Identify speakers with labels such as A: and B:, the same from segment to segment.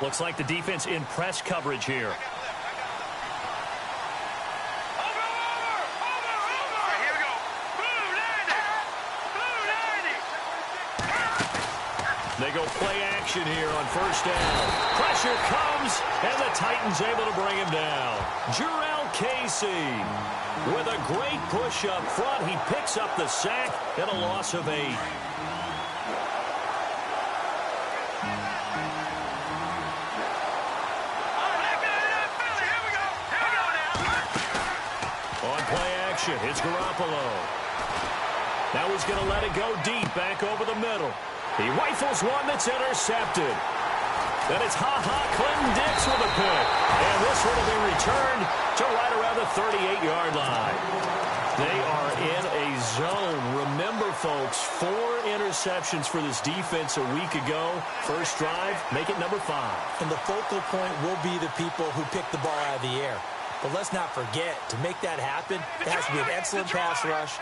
A: Looks like the defense in press coverage here. They go play action here on first down. Pressure comes, and the Titans able to bring him down. Jarrell Casey with a great push up front. He picks up the sack and a loss of 8. On play action, it's Garoppolo. Now he's going to let it go deep, back over the middle. He rifles one that's intercepted. Then it's Clinton Dix with a pick. And this one will be returned to right around the 38-yard line. They are in a zone. Remember, folks, 4 interceptions for this defense a week ago. First drive, make it number 5.
B: And the focal point will be the people who pick the ball out of the air. But let's not forget, to make that happen, it has to be an excellent pass rush,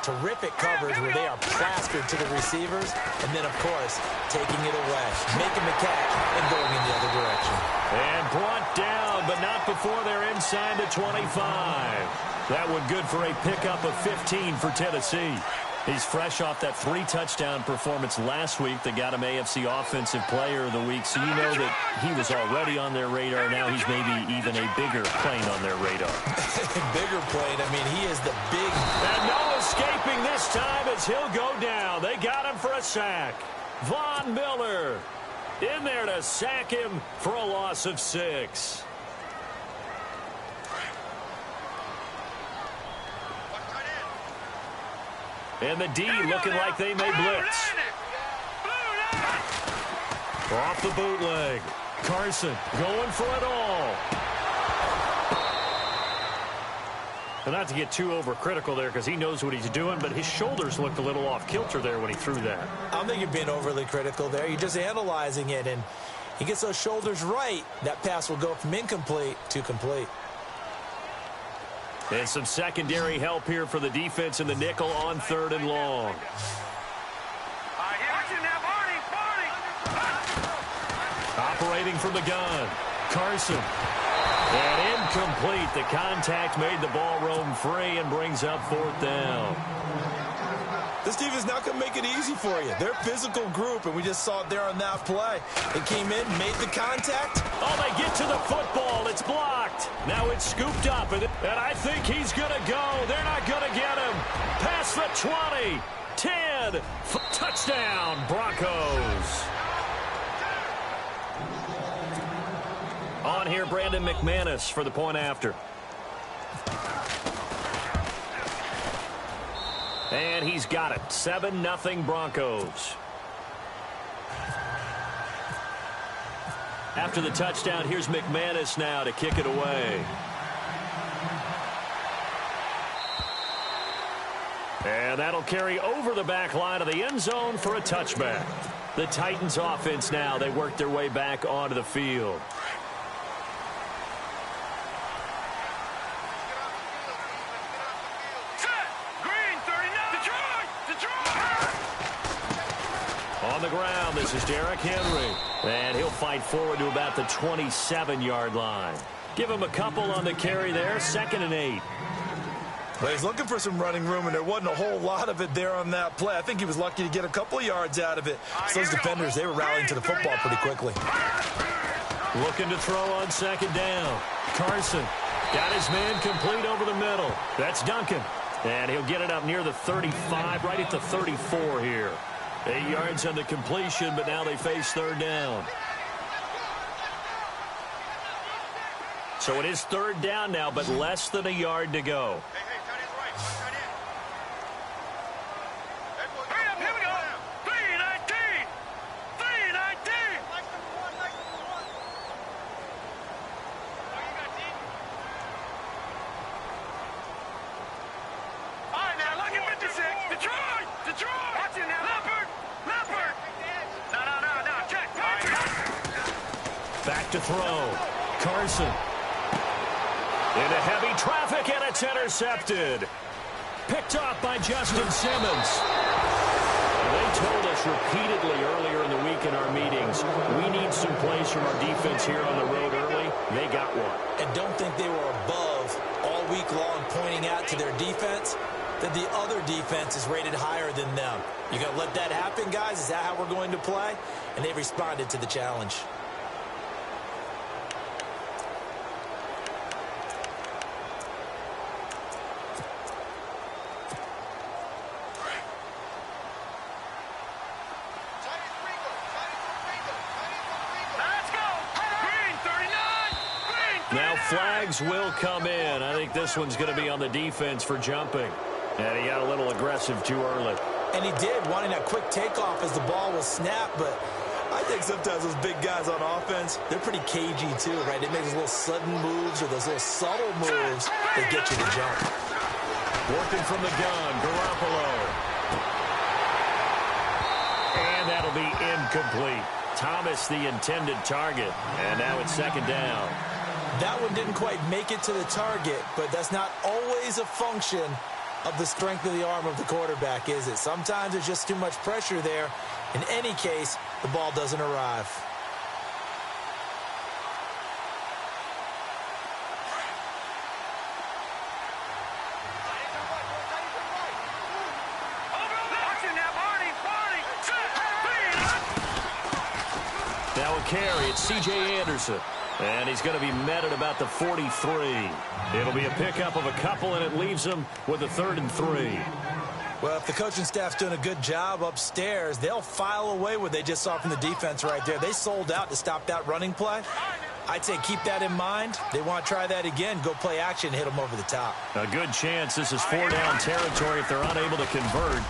B: terrific coverage where they are plastered to the receivers, and then, of course, taking it away, making the catch, and going in the other direction.
A: And brought down, but not before they're inside the 25. That one good for a pickup of 15 for Tennessee. He's fresh off that 3-touchdown performance last week that got him AFC Offensive Player of the Week, so you know that he was already on their radar. Now he's maybe even a bigger plane on their radar.
B: Bigger plane. I mean, he is the big...
A: And no escaping this time as he'll go down. They got him for a sack. Von Miller in there to sack him for a loss of 6. And the D looking like they may blitz. Off the bootleg. Carson going for it all. And not to get too overcritical there because he knows what he's doing, but his shoulders looked a little off kilter there when he threw that.
B: I don't think you're being overly critical there. You're just analyzing it, and he gets those shoulders right. That pass will go from incomplete to complete.
A: And some secondary help here for the defense in the nickel on 3rd and long. Operating from the gun. Carson. And incomplete. The contact made the ball roam free and brings up 4th down.
B: This team is not going to make it easy for you. They're a physical group, and we just saw it there on that play. They came in, made the contact.
A: Oh, they get to the football. It's blocked. Now it's scooped up, and I think he's going to go. They're not going to get him. Past the 20. 10. Touchdown, Broncos. On here, Brandon McManus for the point after. And he's got it. 7-0 Broncos. After the touchdown, here's McManus now to kick it away. And that'll carry over the back line of the end zone for a touchback. The Titans offense now, they work their way back onto the field. On the ground, this is Derrick Henry. And he'll fight forward to about the 27-yard line. Give him a couple on the carry there. 2nd and 8.
B: Well, he's looking for some running room, and there wasn't a whole lot of it there on that play. I think he was lucky to get a couple of yards out of it. So those defenders, they were rallying to the football pretty quickly.
A: Looking to throw on 2nd down. Carson got his man complete over the middle. That's Duncan. And he'll get it up near the 35, right at the 34 here. 8 yards on the completion, but now they face 3rd down. So it is 3rd down now, but less than a yard to go.
C: Here we go. 3-19. 3-19. All right, now look at 56. Detroit. Watch it now. Leopard. No. Check.
A: Back to throw. Carson. Into heavy traffic, and it's intercepted. Picked off by Justin Simmons. They told us repeatedly earlier in the week in our meetings, we need some plays from our defense here on the road early. They got one.
B: And don't think they were above all week long pointing out to their defense that the other defense is rated higher than them. You going to let that happen, guys? Is that how we're going to play? And they responded to the challenge.
A: Now flags will come in. I think this one's going to be on the defense for jumping. And he got a little aggressive too early.
B: And he did, wanting that quick takeoff as the ball was snapped. But I think sometimes those big guys on offense, they're pretty cagey too, right? They make those little sudden moves or those little subtle moves that get you to jump.
A: Working from the gun, Garoppolo. And that'll be incomplete. Thomas the intended target. And now it's second down.
B: That one didn't quite make it to the target, but that's not always a function of the strength of the arm of the quarterback, is it? Sometimes there's just too much pressure there. In any case, the ball doesn't arrive.
A: Now a carry, it's C.J. Anderson. And he's going to be met at about the 43. It'll be a pickup of a couple, and it leaves him with a 3rd and 3.
B: Well, if the coaching staff's doing a good job upstairs, they'll file away what they just saw from the defense right there. They sold out to stop that running play. I'd say keep that in mind. They want to try that again, go play action, hit them over the top.
A: A good chance this is 4-down territory if they're unable to convert.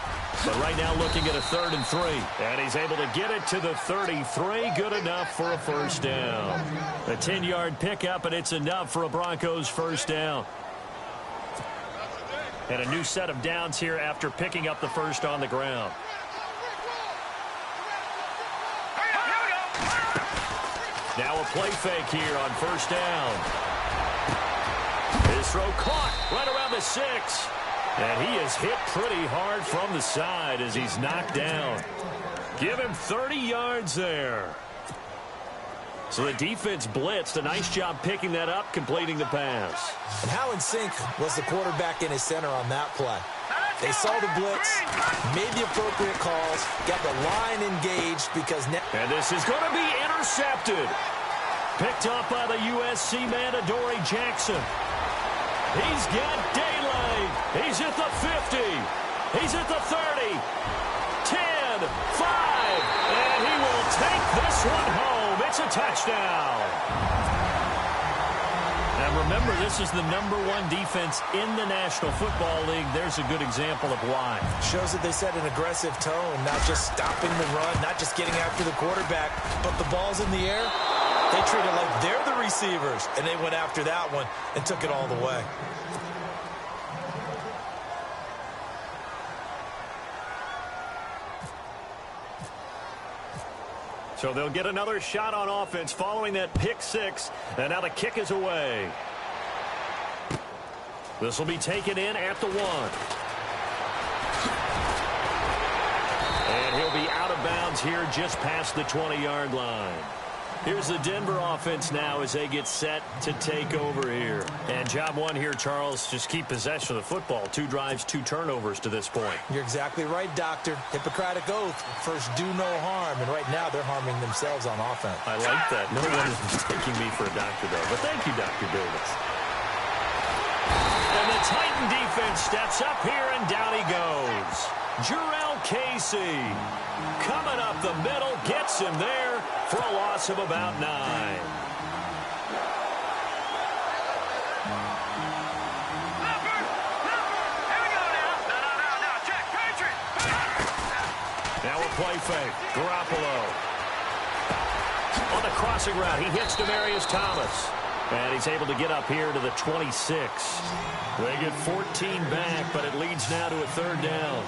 A: But right now looking at a 3rd and 3. And he's able to get it to the 33. Good enough for a first down. A 10-yard pickup, and it's enough for a Broncos first down. And a new set of downs here after picking up the first on the ground. Now a play fake here on first down. His throw caught right around the 6. And he is hit pretty hard from the side as he's knocked down. Give him 30 yards there. So the defense blitzed. A nice job picking that up, completing the pass.
B: And how in sync was the quarterback and his center on that play? They saw the blitz, made the appropriate calls, got the line engaged because now...
A: And this is going to be intercepted. Picked up by the USC man, Adoree Jackson. He's got daylight. He's at the 50. He's at the 30. 10, 5. And he will take this one home. It's a touchdown. Now remember, this is the #1 defense in the National Football League. There's a good example of why.
B: Shows that they set an aggressive tone, not just stopping the run, not just getting after the quarterback, but the ball's in the air. They treat it like they're the receivers, and they went after that one and took it all the way.
A: So they'll get another shot on offense following that pick 6, and now the kick is away. This will be taken in at the 1. And he'll be out of bounds here just past the 20-yard line. Here's the Denver offense now as they get set to take over here. And job 1 here, Charles, just keep possession of the football. 2 drives, 2 turnovers to this point.
B: You're exactly right, Doctor. Hippocratic oath. First, do no harm. And right now, they're harming themselves on offense.
A: I like that. No one is mistaking me for a doctor, though. But thank you, Dr. Davis. And the Titan defense steps up here, and down he goes. Jurrell Casey coming up the middle, gets him there for a loss of about 9. Now a play fake. Garoppolo. On the crossing route, he hits Demaryius Thomas. And he's able to get up here to the 26. They get 14 back, but it leads now to a 3rd down.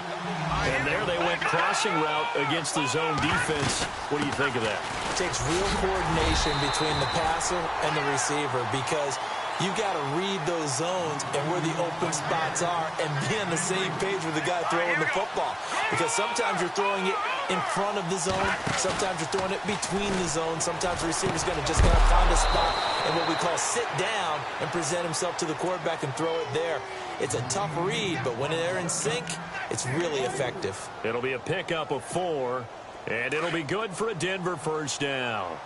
A: And there they went crossing route against the zone defense. What do you think of that?
B: It takes real coordination between the passer and the receiver because You got to read those zones and where the open spots are and be on the same page with the guy throwing the football. Because sometimes you're throwing it in front of the zone. Sometimes you're throwing it between the zones. Sometimes the receiver's going to just find a spot and what we call sit down and present himself to the quarterback and throw it there. It's a tough read, but when they're in sync, it's really effective.
A: It'll be a pickup of 4, and it'll be good for a Denver first down.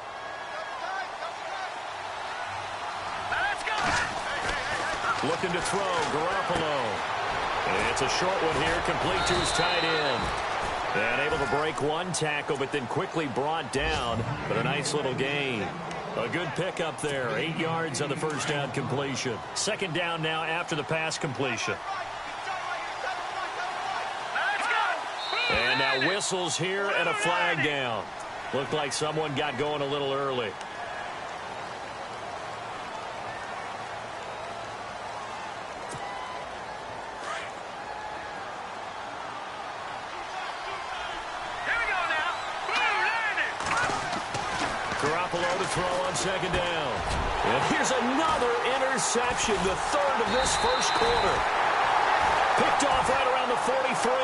A: Looking to throw, Garoppolo. And it's a short one here, complete to his tight end. And able to break one tackle, but then quickly brought down. But a nice little gain. A good pickup there, 8 yards on the first down completion. Second down now after the pass completion. And now whistles here and a flag down. Looked like someone got going a little early. Garoppolo to throw on second down. And here's another interception, the third of this first quarter. Picked off right around the 43.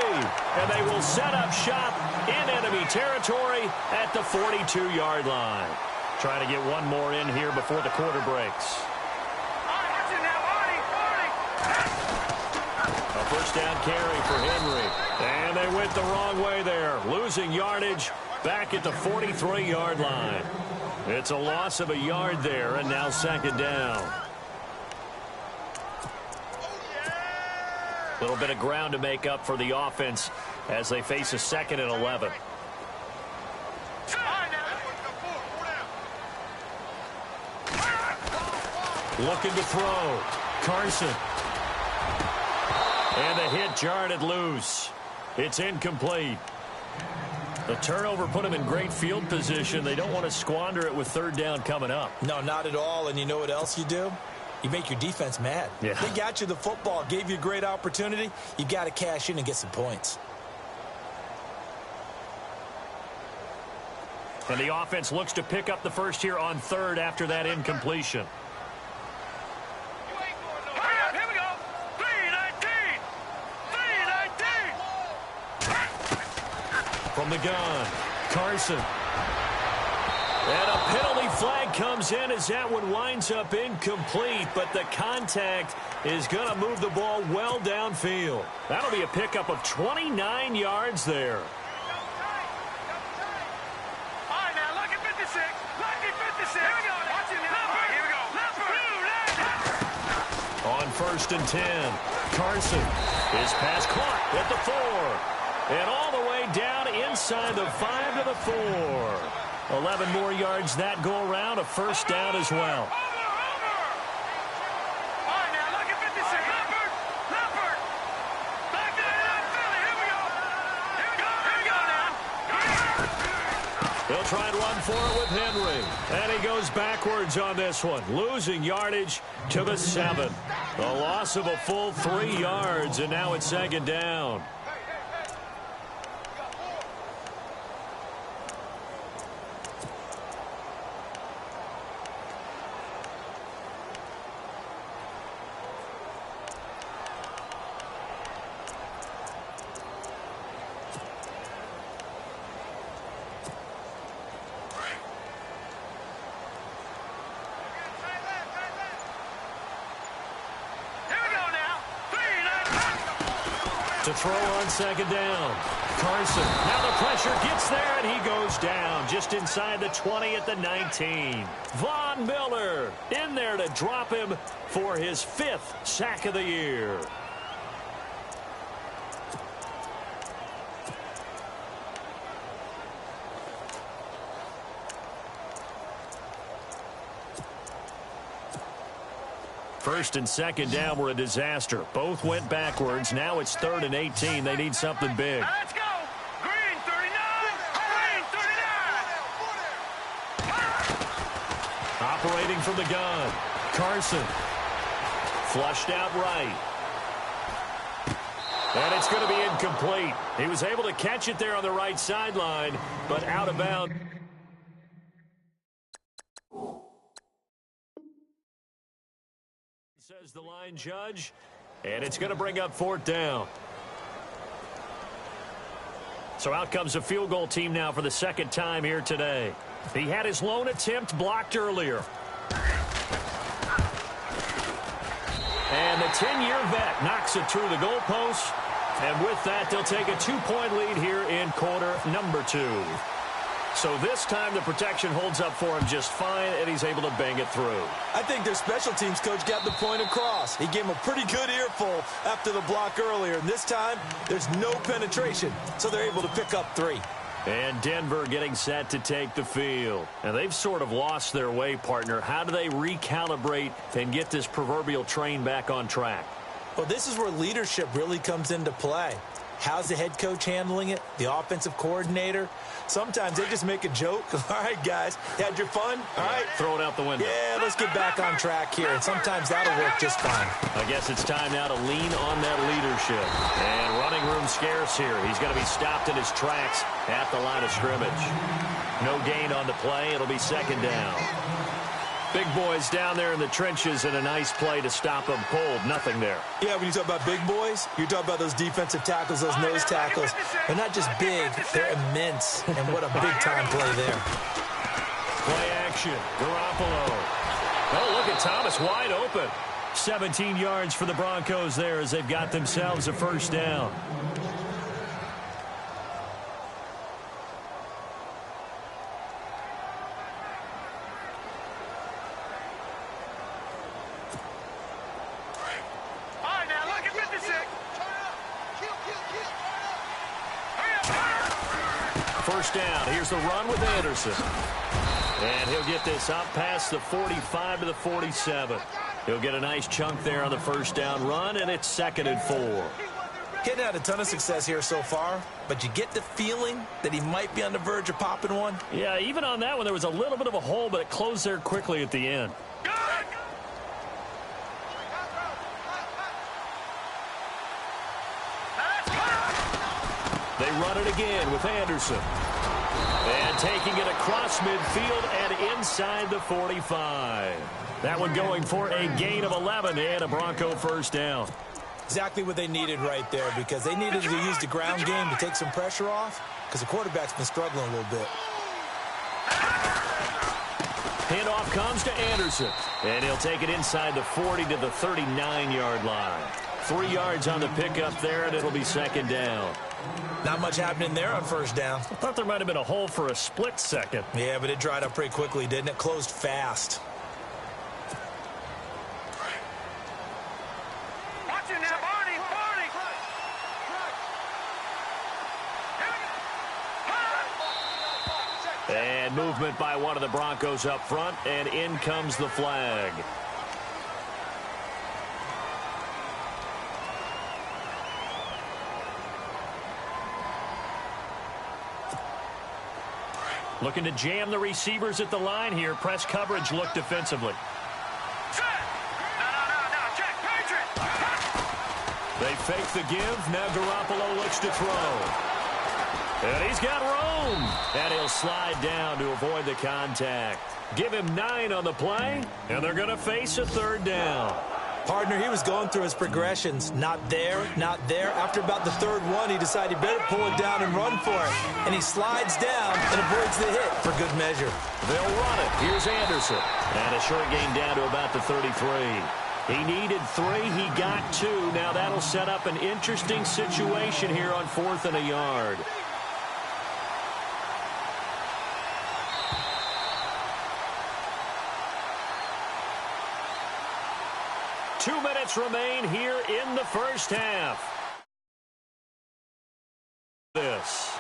A: And they will set up shop in enemy territory at the 42-yard line. Trying to get one more in here before the quarter breaks. A first down carry for Henry. And they went the wrong way there. Losing yardage back at the 43-yard line. It's a loss of a yard there, and now second down. A little bit of ground to make up for the offense as they face a second and 11. Looking to throw. Carson. And the hit jarred it loose. It's incomplete. The turnover put them in great field position. They don't want to squander it with third down coming up.
B: No, not at all. And you know what else you do? You make your defense mad.
A: Yeah.
B: They got you the football, gave you a great opportunity. You got to cash in and get some points.
A: And the offense looks to pick up the first here on third after that incompletion.
C: Here we go. 3-19. 3-19.
A: From the gun, Carson. And a penalty flag comes in as that one winds up incomplete, but the contact is going to move the ball well downfield. That'll be a pickup of 29 yards there.
C: All right, now, lucky 56. Lucky 56. Here we go. Watch it now. Here we go.
A: On first and 10, Carson. His pass caught at the 4. And all the way down inside the 5 to the 4. 11 more yards that go around, a first down as well.
C: All right, now, lucky 56. Leopard. Back to Philly. Here we go. Here we go now.
A: They'll try and run for it with Henry. And he goes backwards on this one, losing yardage to the 7. The loss of a full 3 yards, and now it's second down. To throw on second down. Carson. Now the pressure gets there, and he goes down just inside the 20 at the 19. Von Miller in there to drop him for his 5th sack of the year. First and second down were a disaster. Both went backwards. Now it's 3rd and 18. They need something big.
C: Let's go. Green 39. Green 39.
A: Operating from the gun. Carson. Flushed out right. And it's going to be incomplete. He was able to catch it there on the right sideline, but out of bounds. There's the line judge, and it's going to bring up 4th down. So out comes a field goal team now for the 2nd time here today. He had his lone attempt blocked earlier. And the 10-year vet knocks it through the goalpost. And with that, they'll take a 2-point lead here in quarter number 2. So this time the protection holds up for him just fine, and he's able to bang it through.
B: I think their special teams coach got the point across. He gave him a pretty good earful after the block earlier. And this time, there's no penetration, so they're able to pick up 3.
A: And Denver getting set to take the field. And they've sort of lost their way, partner. How do they recalibrate and get this proverbial train back on track?
B: Well, this is where leadership really comes into play. How's the head coach handling it? The offensive coordinator? Sometimes they just make a joke. All right, guys, you had your fun? All right.
A: Throw it out the window.
B: Yeah, let's get back on track here. And sometimes that'll work just fine.
A: I guess it's time now to lean on that leadership. And running room scarce here. He's going to be stopped in his tracks at the line of scrimmage. No gain on the play. It'll be 2nd down. Big boys down there in the trenches, and a nice play to stop them cold. Nothing there.
B: Yeah, when you talk about big boys, you're talking about those defensive tackles, those nose tackles. They're not just big, they're immense. And what a big-time play there.
A: Play action. Garoppolo. Oh, look at Thomas wide open. 17 yards for the Broncos there as they've got themselves a 1st down. First down. Here's the run with Anderson. And he'll get this up past the 45 to the 47. He'll get a nice chunk there on the 1st down run, and it's 2nd and 4.
B: Hadn't had a ton of success here so far, but you get the feeling that he might be on the verge of popping one.
A: Yeah, even on that one, there was a little bit of a hole, but it closed there quickly at the end. They run it again with Anderson. And taking it across midfield and inside the 45. That one going for a gain of 11 and a Bronco 1st down.
B: Exactly what they needed right there, because they needed to use the ground game to take some pressure off, because the quarterback's been struggling a little bit.
A: Handoff comes to Anderson. And he'll take it inside the 40 to the 39-yard line. 3 yards on the pickup there, and it'll be 2nd down.
B: Not much happening there on 1st down.
A: I thought there might have been a hole for a split second.
B: Yeah, but it dried up pretty quickly, didn't it? Closed fast.
C: Watch it now, Barney!
A: And movement by one of the Broncos up front, and in comes the flag. Looking to jam the receivers at the line here. Press coverage look defensively.
C: Check, Patriot!
A: They fake the give. Now Garoppolo looks to throw. And he's got room. And he'll slide down to avoid the contact. Give him 9 on the play, and they're going to face a 3rd down.
B: Partner, he was going through his progressions. Not there, not there. After about the 3rd one, he decided he better pull it down and run for it. And he slides down and avoids the hit for good measure.
A: They'll run it. Here's Anderson. And a short gain down to about the 33. He needed 3. He got 2. Now that'll set up an interesting situation here on 4th and a yard. Two minutes remain here in the 1st half. This.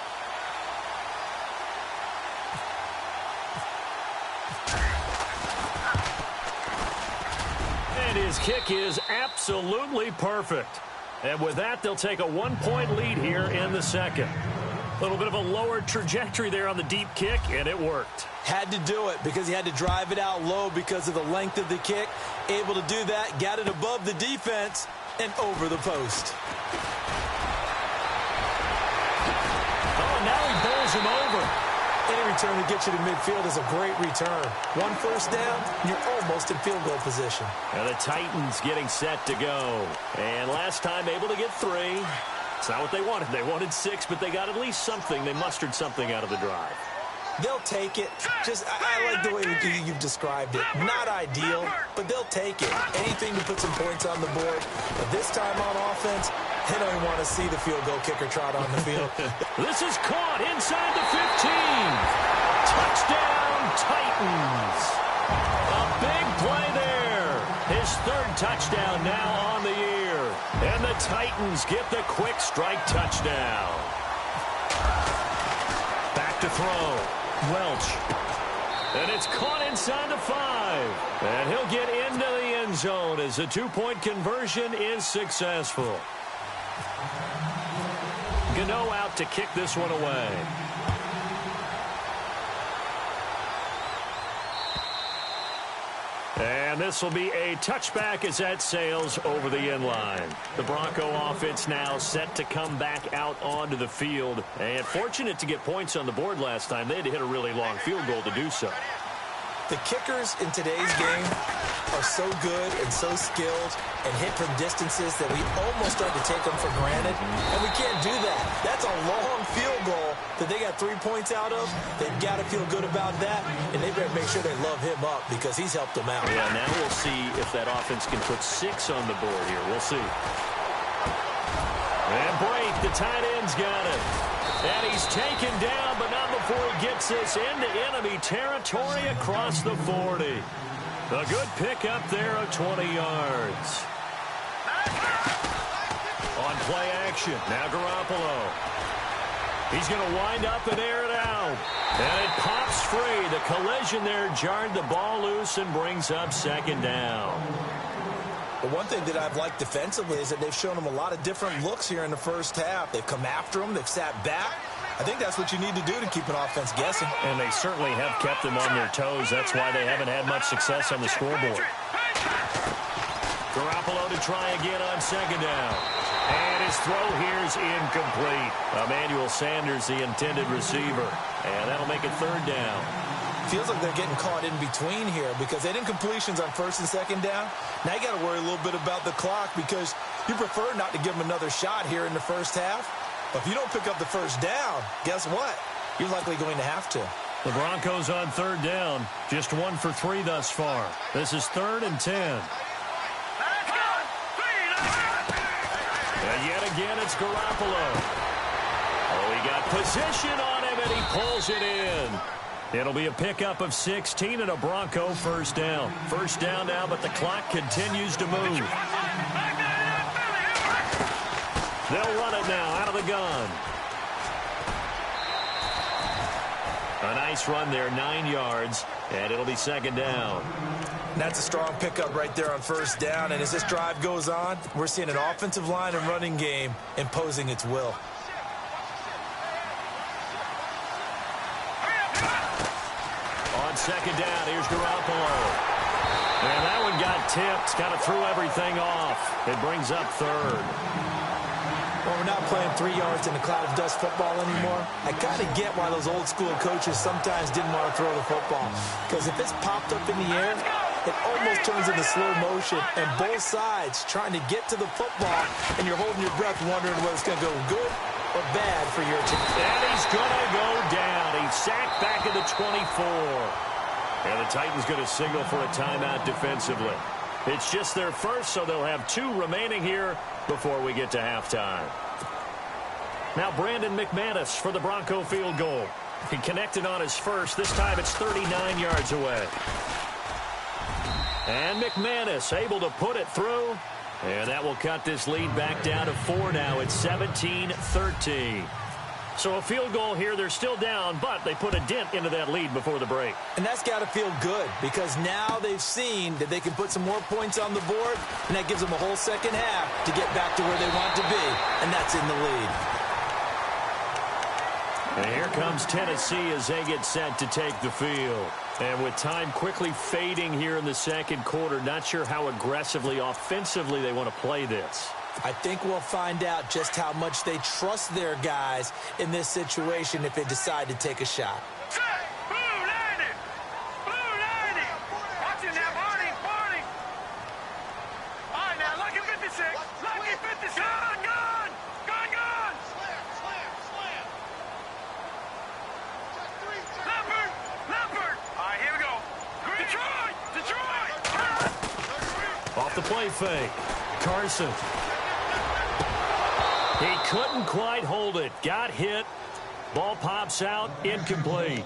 A: And his kick is absolutely perfect. And with that, they'll take a 1-point lead here in the 2nd. A little bit of a lower trajectory there on the deep kick, and it worked.
B: Had to do it because he had to drive it out low because of the length of the kick. Able to do that, got it above the defense, and over the post.
A: Oh, now he bowls him over.
B: Any return that gets you to midfield is a great return. One first down, you're almost in field goal position.
A: And the Titans getting set to go. And last time able to get 3. It's not what they wanted. They wanted 6, but they got at least something. They mustered something out of the drive.
B: They'll take it. I like the way you've described it. Not ideal, but they'll take it. Anything to put some points on the board. But this time on offense, they don't even want to see the field goal kicker trot on the field.
A: This is caught inside the 15. Touchdown, Titans. A big play there. His 3rd touchdown now on the year. And the Titans get the quick strike touchdown. Back to throw. Welch. And it's caught inside the 5. And he'll get into the end zone as the 2-point conversion is successful. Gano out to kick this one away. And this will be a touchback as that sails over the end line. The Bronco offense now set to come back out onto the field. And fortunate to get points on the board last time. They had to hit a really long field goal to do so.
B: The kickers in today's game are so good and so skilled and hit from distances that we almost start to take them for granted. And we can't do that. That's a long field goal that they got 3 points out of. They've got to feel good about that, and they better make sure they love him up because he's helped them out.
A: Yeah, now we'll see if that offense can put 6 on the board here. We'll see. And break, the tight end's got it. And he's taken down, but not before he gets this into enemy territory across the 40. A good pickup there of 20 yards. On play action, now Garoppolo. He's going to wind up and air it out. And it pops free. The collision there jarred the ball loose and brings up 2nd down.
B: But one thing that I've liked defensively is that they've shown them a lot of different looks here in the first half. They've come after them. They've sat back. I think that's what you need to do to keep an offense guessing.
A: And they certainly have kept them on their toes. That's why they haven't had much success on the scoreboard. Garoppolo to try again on 2nd down. And his throw here is incomplete. Emmanuel Sanders, the intended receiver. And that'll make it 3rd down.
B: Feels like they're getting caught in between here because they didn't completions on 1st and 2nd down. Now you got to worry a little bit about the clock because you prefer not to give them another shot here in the first half. But if you don't pick up the 1st down, guess what? You're likely going to have to.
A: The Broncos on 3rd down. Just 1 for 3 thus far. This is 3rd and 10. And yet again, it's Garoppolo. Oh, he got position on him, and he pulls it in. It'll be a pickup of 16 and a Bronco 1st down. 1st down now, but the clock continues to move. They'll run it now out of the gun. A nice run there, 9 yards, and it'll be 2nd down.
B: That's a strong pickup right there on 1st down, and as this drive goes on, we're seeing an offensive line and running game imposing its will.
A: On 2nd down, here's Garoppolo. And that one got tipped, kind of threw everything off. It brings up 3rd.
B: Well, we're not playing 3 yards in a cloud of dust football anymore. I kind of get why those old school coaches sometimes didn't want to throw the football. Because if it's popped up in the air, it almost turns into slow motion. And both sides trying to get to the football, and you're holding your breath wondering whether it's going to go good or bad for your team.
A: And he's going to go down. He's sacked back at the 24. And the Titans going to signal for a timeout defensively. It's just their first, so they'll have 2 remaining here before we get to halftime. Now Brandon McManus for the Bronco field goal. He connected on his first. This time it's 39 yards away. And McManus able to put it through. And that will cut this lead back down to 4 now. It's 17-13. So a field goal here. They're still down, but they put a dent into that lead before the break.
B: And that's got to feel good because now they've seen that they can put some more points on the board, and that gives them a whole 2nd half to get back to where they want to be, and that's in the lead.
A: And here comes Tennessee as they get set to take the field. And with time quickly fading here in the 2nd quarter, not sure how aggressively, offensively they want to play this.
B: I think we'll find out just how much they trust their guys in this situation if they decide to take a shot.
C: Set. Blue 90. Blue 90. Watch it now, Barney. Barney. All right, now, lucky 56. Lucky 56. Gun, gun. Gun, gun. Slam. Leopard. Leopard. All right, here we go. Detroit. Detroit.
A: Off the play fake. Carson. He couldn't quite hold it. Got hit. Ball pops out. Incomplete.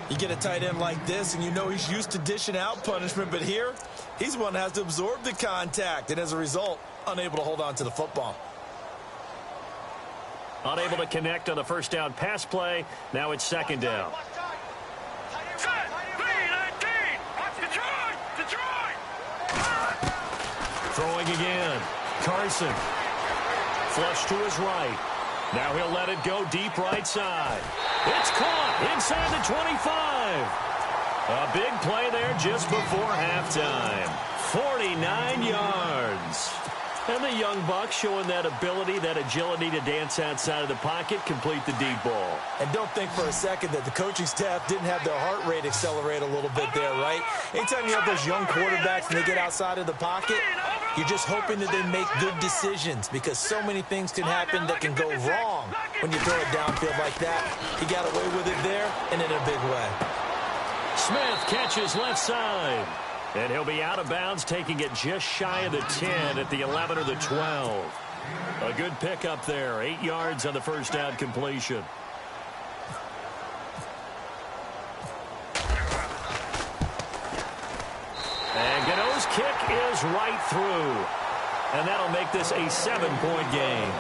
B: You get a tight end like this, and you know he's used to dishing out punishment, but here, he's one that has to absorb the contact, and as a result, unable to hold on to the football.
A: Unable to connect on the first down pass play. Now it's second down.
C: Set. 3-19. Detroit. Detroit.
A: Throwing again. Carson. Flush to his right. Now he'll let it go deep right side. It's caught inside the 25. A big play there just before halftime. 49 yards. And the young buck showing that ability, that agility to dance outside of the pocket, complete the deep ball.
B: And don't think for a second that the coaching staff didn't have their heart rate accelerate a little bit there, right? Anytime you have those young quarterbacks and they get outside of the pocket, you're just hoping that they make good decisions because so many things can happen that can go wrong when you throw it downfield like that. He got away with it there and in a big way.
A: Smith catches left side. And he'll be out of bounds, taking it just shy of the 10 at the 11 or the 12. A good pickup there. 8 yards on the first down completion. And Gano's kick is right through. And that'll make this a 7-point game.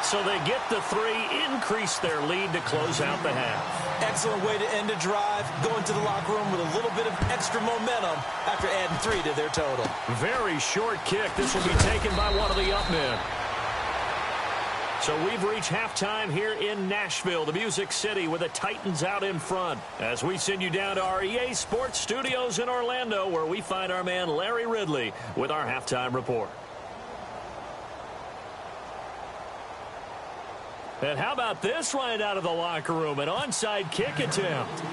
A: So they get the 3, increase their lead to close out the half.
B: Excellent way to end a drive, go into the locker room with a little bit of extra momentum after adding 3 to their total.
A: Very short kick. This will be taken by one of the up men. So we've reached halftime here in Nashville, the Music City, with the Titans out in front. As we send you down to our EA Sports Studios in Orlando, where we find our man Larry Ridley with our halftime report. And how about this right out of the locker room? An onside kick attempt.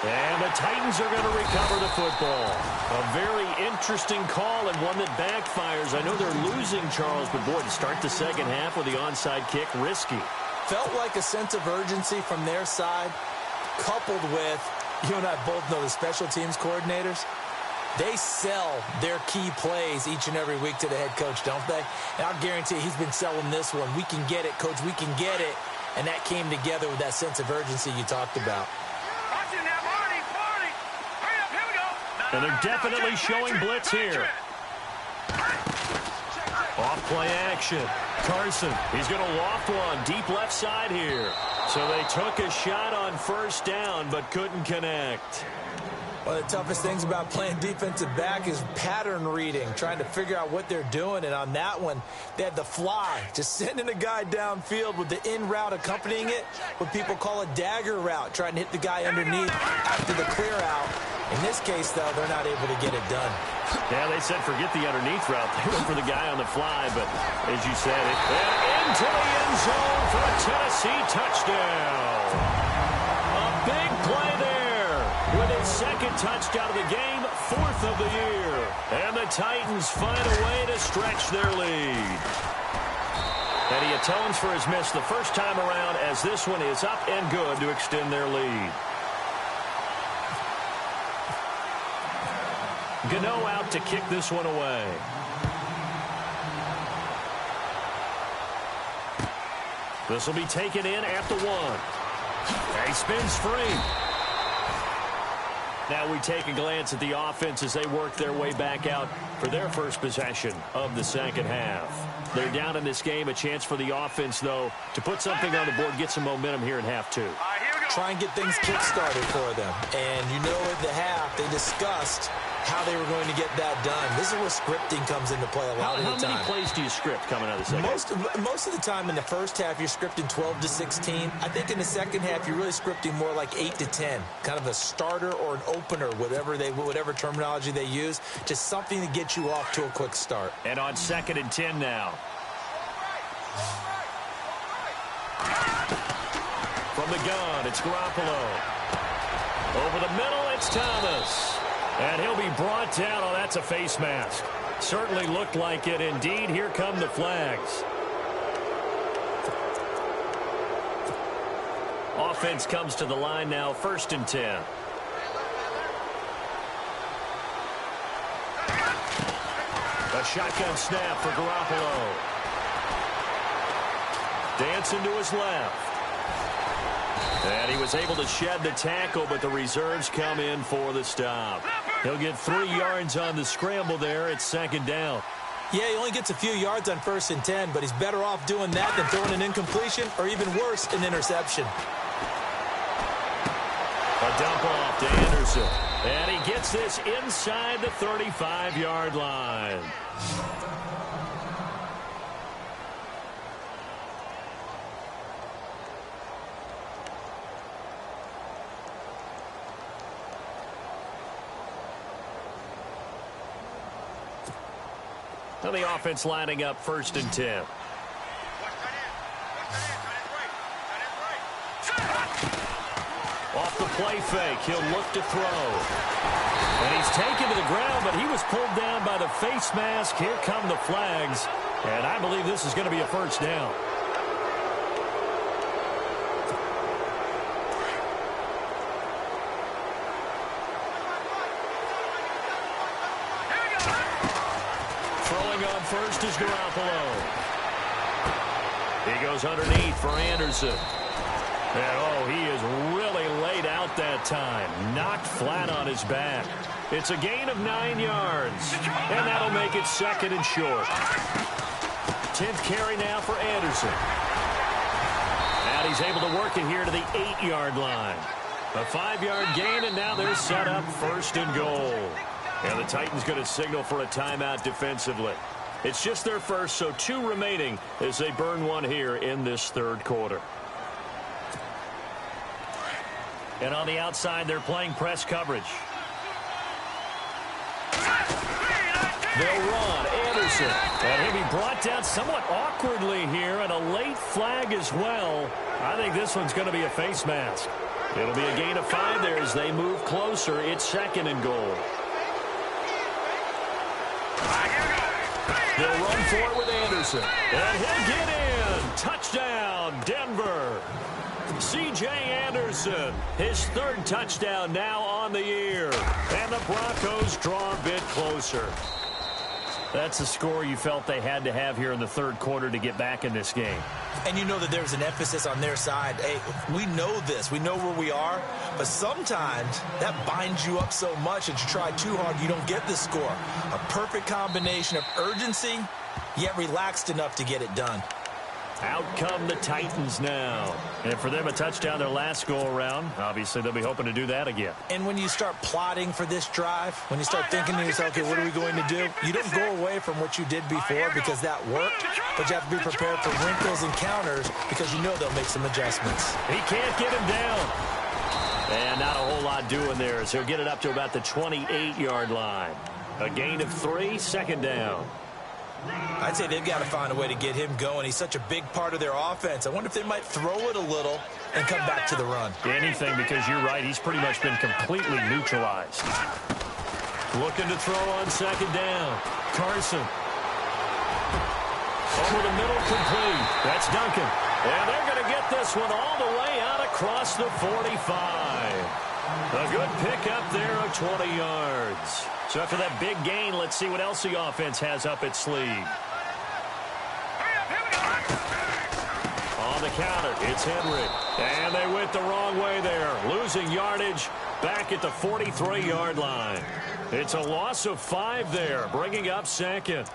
A: And the Titans are going to recover the football. A very interesting call and one that backfires. I know they're losing, Charles, but boy, to start the second half with the onside kick, risky.
B: Felt like a sense of urgency from their side, coupled with, you and I both know the special teams coordinators. They sell their key plays each and every week to the head coach, don't they? And I'll guarantee he's been selling this one. We can get it, coach, we can get it. And that came together with that sense of urgency you talked about.
A: And they're definitely showing blitz here. Off play action. Carson, he's going to loft one deep left side here. So they took a shot on first down but couldn't connect.
B: One of the toughest things about playing defensive back is pattern reading, trying to figure out what they're doing. And on that one, they had the fly, just sending a guy downfield with the in route accompanying it, what people call a dagger route, trying to hit the guy underneath after the clear out. In this case, though, they're not able to get it done.
A: Yeah, they said forget the underneath route. They went for the guy on the fly, but as you said, into the end zone for a Tennessee touchdown. A big play there with his second touchdown of the game, 4th of the year. And the Titans find a way to stretch their lead. And he atones for his miss the first time around as this one is up and good to extend their lead. Gano out to kick this one away. This will be taken in at the 1. He spins free. Now we take a glance at the offense as they work their way back out for their first possession of the second half. They're down in this game. A chance for the offense, though, to put something on the board, get some momentum here in half 2.
B: Try and get things kick-started for them. And you know at the half they discussed how they were going to get that done. This is where scripting comes into play a lot of the time.
A: How many plays do you script coming out of the second half?
B: Most of the time in the first half, you're scripting 12 to 16. I think in the second half, you're really scripting more like 8 to 10. Kind of a starter or an opener, whatever terminology they use. Just something to get you off to a quick start.
A: And on 2nd and 10 now. From the gun, it's Garoppolo. Over the middle, it's Thomas. And he'll be brought down. Oh, that's a face mask. Certainly looked like it. Indeed, here come the flags. Offense comes to the line now, 1st and 10. A shotgun snap for Garoppolo. Dancing to his left. And he was able to shed the tackle, but the reserves come in for the stop. He'll get 3 yards on the scramble there. It's 2nd down.
B: Yeah, he only gets a few yards on 1st and 10, but he's better off doing that than throwing an incompletion or even worse, an interception.
A: A dump off to Anderson. And he gets this inside the 35-yard line. Now the offense lining up 1st and 10. Off the play fake, he'll look to throw. And he's taken to the ground, but he was pulled down by the face mask. Here come the flags. And I believe this is going to be a 1st down. First is Garoppolo. He goes underneath for Anderson. And, oh, he is really laid out that time. Knocked flat on his back. It's a gain of 9 yards. And that'll make it 2nd and short. 10th carry now for Anderson. And he's able to work it here to the 8-yard line. A 5-yard gain, and now they're set up 1st and goal. And the Titans going to signal for a timeout defensively. It's just their first, so 2 remaining as they burn 1 here in this 3rd quarter. And on the outside, they're playing press coverage. They'll run. Anderson. And he'll be brought down somewhat awkwardly here, and a late flag as well. I think this one's going to be a face mask. It'll be a gain of 5 there as they move closer. It's 2nd and goal. They'll run for it with Anderson. And he'll get in. Touchdown, Denver. C.J. Anderson, his 3rd touchdown now on the year. And the Broncos draw a bit closer. That's the score you felt they had to have here in the 3rd quarter to get back in this game.
B: And you know that there's an emphasis on their side. Hey, we know this. We know where we are. But sometimes that binds you up so much that you try too hard, you don't get the score. A perfect combination of urgency, yet relaxed enough to get it done.
A: Out come the Titans now. And for them, a touchdown their last go-around. Obviously, they'll be hoping to do that again.
B: And when you start plotting for this drive, when you start thinking to yourself, okay, what are we going to do? You don't go away from what you did before because that worked, but you have to be prepared for wrinkles and counters because you know they'll make some adjustments.
A: He can't get him down. And not a whole lot doing there, so he'll get it up to about the 28-yard line. A gain of 3, 2nd down.
B: I'd say they've got to find a way to get him going. He's such a big part of their offense. I wonder if they might throw it a little and come back to the run.
A: Anything, because you're right. He's pretty much been completely neutralized. Looking to throw on 2nd down. Carson. Over the middle, complete. That's Duncan. And they're going to get this one all the way out across the 45. A good pickup there of 20 yards. So after that big gain, let's see what else the offense has up its sleeve. On the counter, it's Henry. And they went the wrong way there. Losing yardage back at the 43-yard line. It's a loss of 5 there, bringing up 2nd.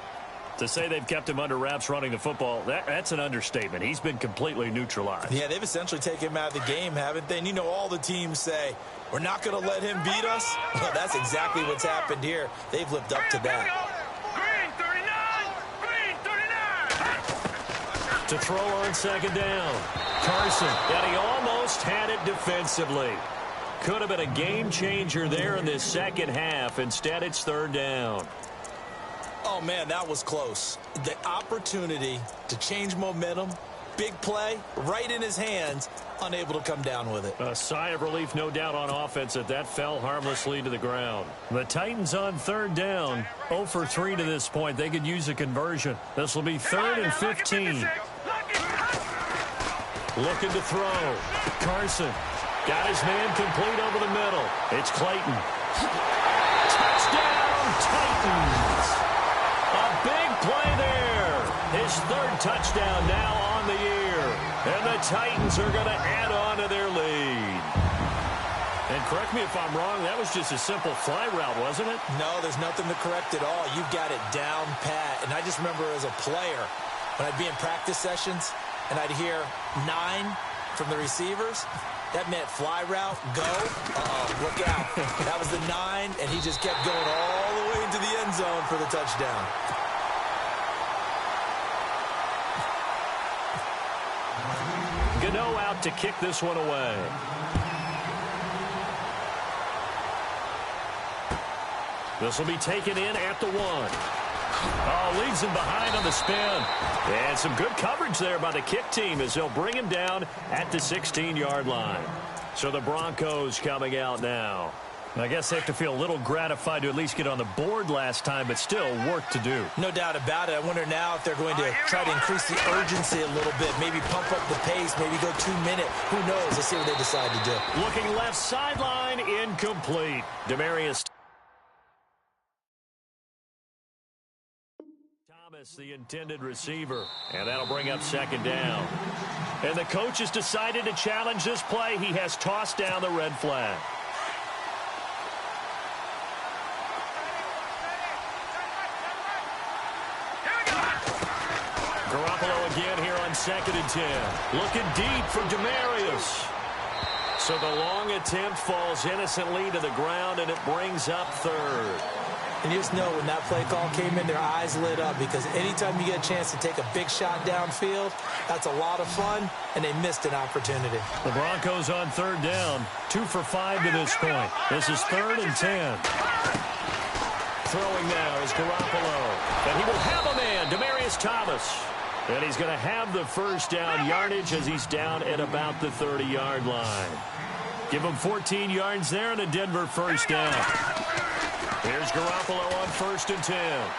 A: To say they've kept him under wraps running the football, that's an understatement. He's been completely neutralized.
B: Yeah, they've essentially taken him out of the game, haven't they? And you know, all the teams say, we're not going to let him beat us. Well, that's exactly what's happened here. They've lived up to that.
C: Green 39!
A: To throw on second down. Carson, and he almost had it defensively. Could have been a game changer there in this second half. Instead, it's third down.
B: Oh, man, that was close. The opportunity to change momentum, big play, right in his hands, unable to come down with it.
A: A sigh of relief, no doubt, on offense that fell harmlessly to the ground. The Titans on third down, 0 for 3 to this point. They could use a conversion. This will be 3rd and 15. Looking to throw. Carson got his man complete over the middle. It's Clayton. Touchdown, Titans. A big play there. His 3rd touchdown now on the year. And the Titans are going to add on to their lead. And correct me if I'm wrong, that was just a simple fly route, wasn't it?
B: No, there's nothing to correct at all. You've got it down pat. And I just remember as a player, when I'd be in practice sessions, and I'd hear 9 from the receivers, that meant fly route, go. Look out. That was the 9, and he just kept going all the way into the end zone for the touchdown.
A: Gano out to kick this one away. This will be taken in at the 1. Oh, leaves him behind on the spin. And some good coverage there by the kick team as they'll bring him down at the 16-yard line. So the Broncos coming out now. I guess they have to feel a little gratified to at least get on the board last time, but still work to do.
B: No doubt about it. I wonder now if they're going to try to increase the urgency a little bit, maybe pump up the pace, maybe go 2-minute. Who knows? Let's see what they decide to do.
A: Looking left sideline, incomplete. Demarius Thomas, the intended receiver, and that'll bring up second down. And the coach has decided to challenge this play. He has tossed down the red flag. Garoppolo again here on 2nd and 10. Looking deep for Demarius. So the long attempt falls innocently to the ground, and it brings up 3rd.
B: And you just know when that play call came in, their eyes lit up, because anytime you get a chance to take a big shot downfield, that's a lot of fun, and they missed an opportunity.
A: The Broncos on 3rd down, 2 for 5 to this point. This is 3rd and 10. Throwing now is Garoppolo, and he will have a man, Demarius Thomas. And he's going to have the first down yardage as he's down at about the 30-yard line. Give him 14 yards there and a Denver first down. Here's Garoppolo on 1st and 10.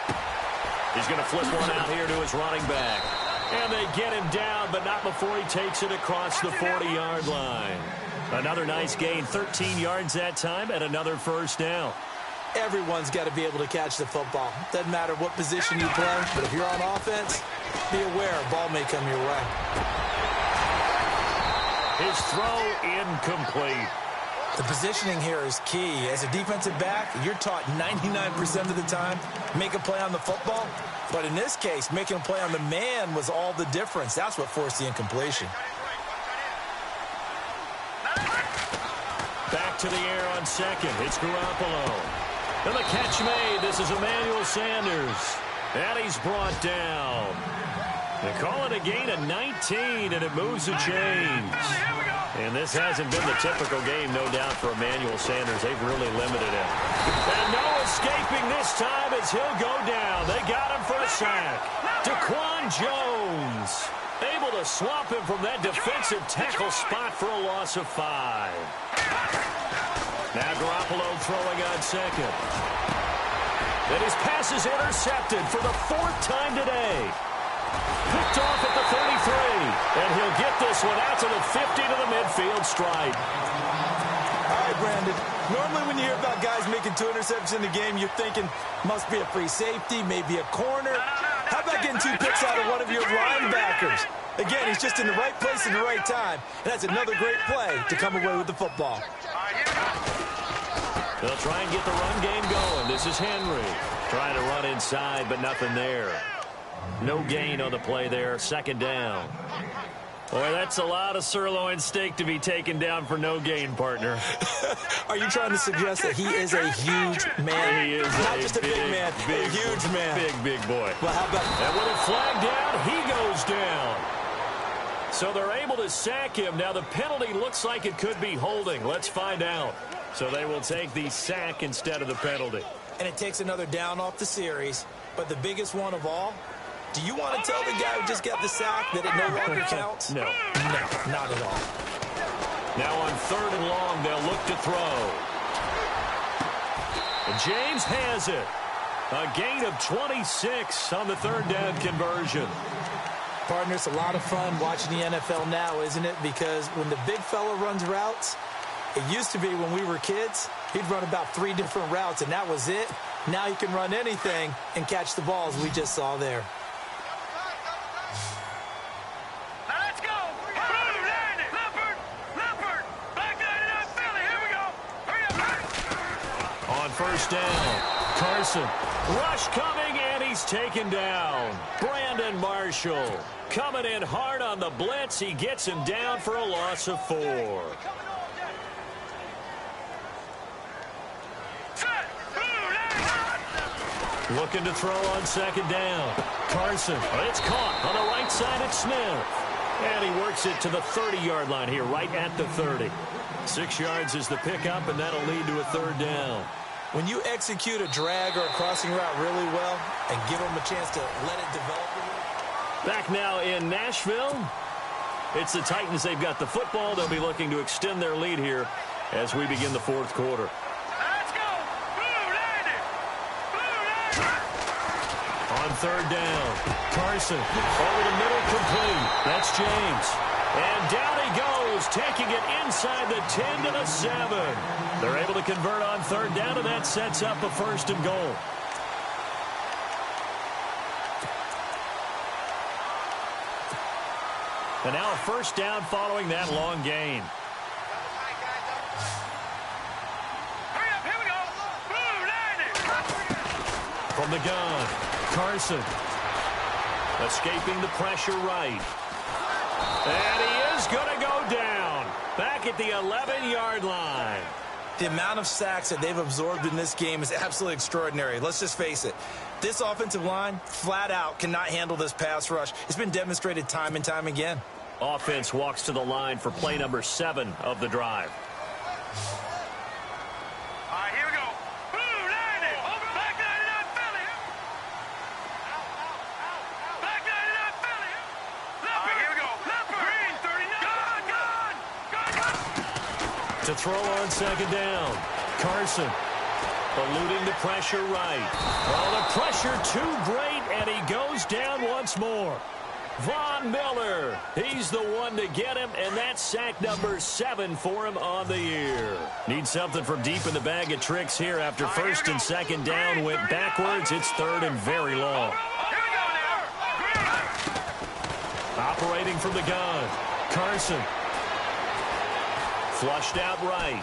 A: He's going to flip one out here to his running back. And they get him down, but not before he takes it across the 40-yard line. Another nice gain, 13 yards that time, and another first down.
B: Everyone's got to be able to catch the football. Doesn't matter what position you play, but if you're on offense, be aware a ball may come your way.
A: His throw incomplete.
B: The positioning here is key. As a defensive back, you're taught 99% of the time, make a play on the football. But in this case, making a play on the man was all the difference. That's what forced the incompletion.
A: Back to the air on 2nd. It's Garoppolo. And the catch made. This is Emmanuel Sanders. And he's brought down. They call it a gain of 19, and it moves the chains. And this hasn't been the typical game, no doubt, for Emmanuel Sanders. They've really limited him. And no escaping this time as he'll go down. They got him for a sack. Daquan Jones able to swap him from that defensive tackle spot for a loss of 5. Now Garoppolo throwing on 2nd. And his pass is intercepted for the 4th time today. Picked off at the 33. And he'll get this one out to the 50 to the midfield stripe.
B: All right, Brandon. Normally when you hear about guys making 2 interceptions in the game, you're thinking must be a free safety, maybe a corner. How about getting 2 picks out of one of your linebackers? Again, he's just in the right place at the right time. And that's another great play to come away with the football.
A: They'll try and get the run game going. This is Henry trying to run inside, but nothing there. No gain on the play there. Second down. Boy, that's a lot of sirloin steak to be taken down for no gain, partner.
B: Are you trying to suggest that he is a huge man?
A: He is
B: not just a big man, a huge man.
A: Big boy.
B: Well, how about...
A: And with a flag down, he goes down. So they're able to sack him. Now the penalty looks like it could be holding. Let's find out. So they will take the sack instead of the penalty.
B: And it takes another down off the series. But the biggest one of all, do you want to tell the guy who just got the sack that it no longer counts?
A: No.
B: No, not at all.
A: Now on 3rd and long, they'll look to throw. And James has it. A gain of 26 on the 3rd down conversion.
B: Partner, it's a lot of fun watching the NFL now, isn't it? Because when the big fella runs routes, it used to be when we were kids, he'd run about 3 different routes, and that was it. Now he can run anything and catch the balls we just saw there.
C: Now let's go. Leopard. Back down to Philly. Here we go. Hurry up.
A: On 1st down, Carson. Rush coming, and he's taken down. Brandon Marshall coming in hard on the blitz. He gets him down for a loss of 4. Looking to throw on 2nd down. Carson. It's caught on the right side at Smith. And he works it to the 30-yard line here, right at the 30. 6 yards is the pickup, and that'll lead to a 3rd down.
B: When you execute a drag or a crossing route really well and give them a chance to let it develop.
A: Back now in Nashville. It's the Titans. They've got the football. They'll be looking to extend their lead here as we begin the 4th quarter.
C: Let's go. Blue landed.
A: On 3rd down, Carson over the middle, complete. That's James. And down he goes, taking it inside the 10 to the 7. They're able to convert on 3rd down, and that sets up a 1st and goal. And now a 1st down following that long gain.
C: Hurry up. Here we go. Blue landed.
A: From the gun, Carson escaping the pressure right. And he is going to go down back at the 11-yard line.
B: The amount of sacks that they've absorbed in this game is absolutely extraordinary. Let's just face it. This offensive line, flat out, cannot handle this pass rush. It's been demonstrated time and time again.
A: Offense walks to the line for play number 7 of the drive.
C: All right, here we go. Blue landed. Back 99 Philly. Back 99 Philly. All right, here we go. Leopard. Green 39. Gone.
A: To throw on 2nd down, Carson eluding the pressure right. Well, the pressure too great, and he goes down once more. Von Miller, he's the one to get him, and that's sack number 7 for him on the year. Need something from deep in the bag of tricks here after 1st and 2nd down went backwards. It's 3rd and very long.
C: Here we go now.
A: Operating from the gun, Carson. Flushed out right.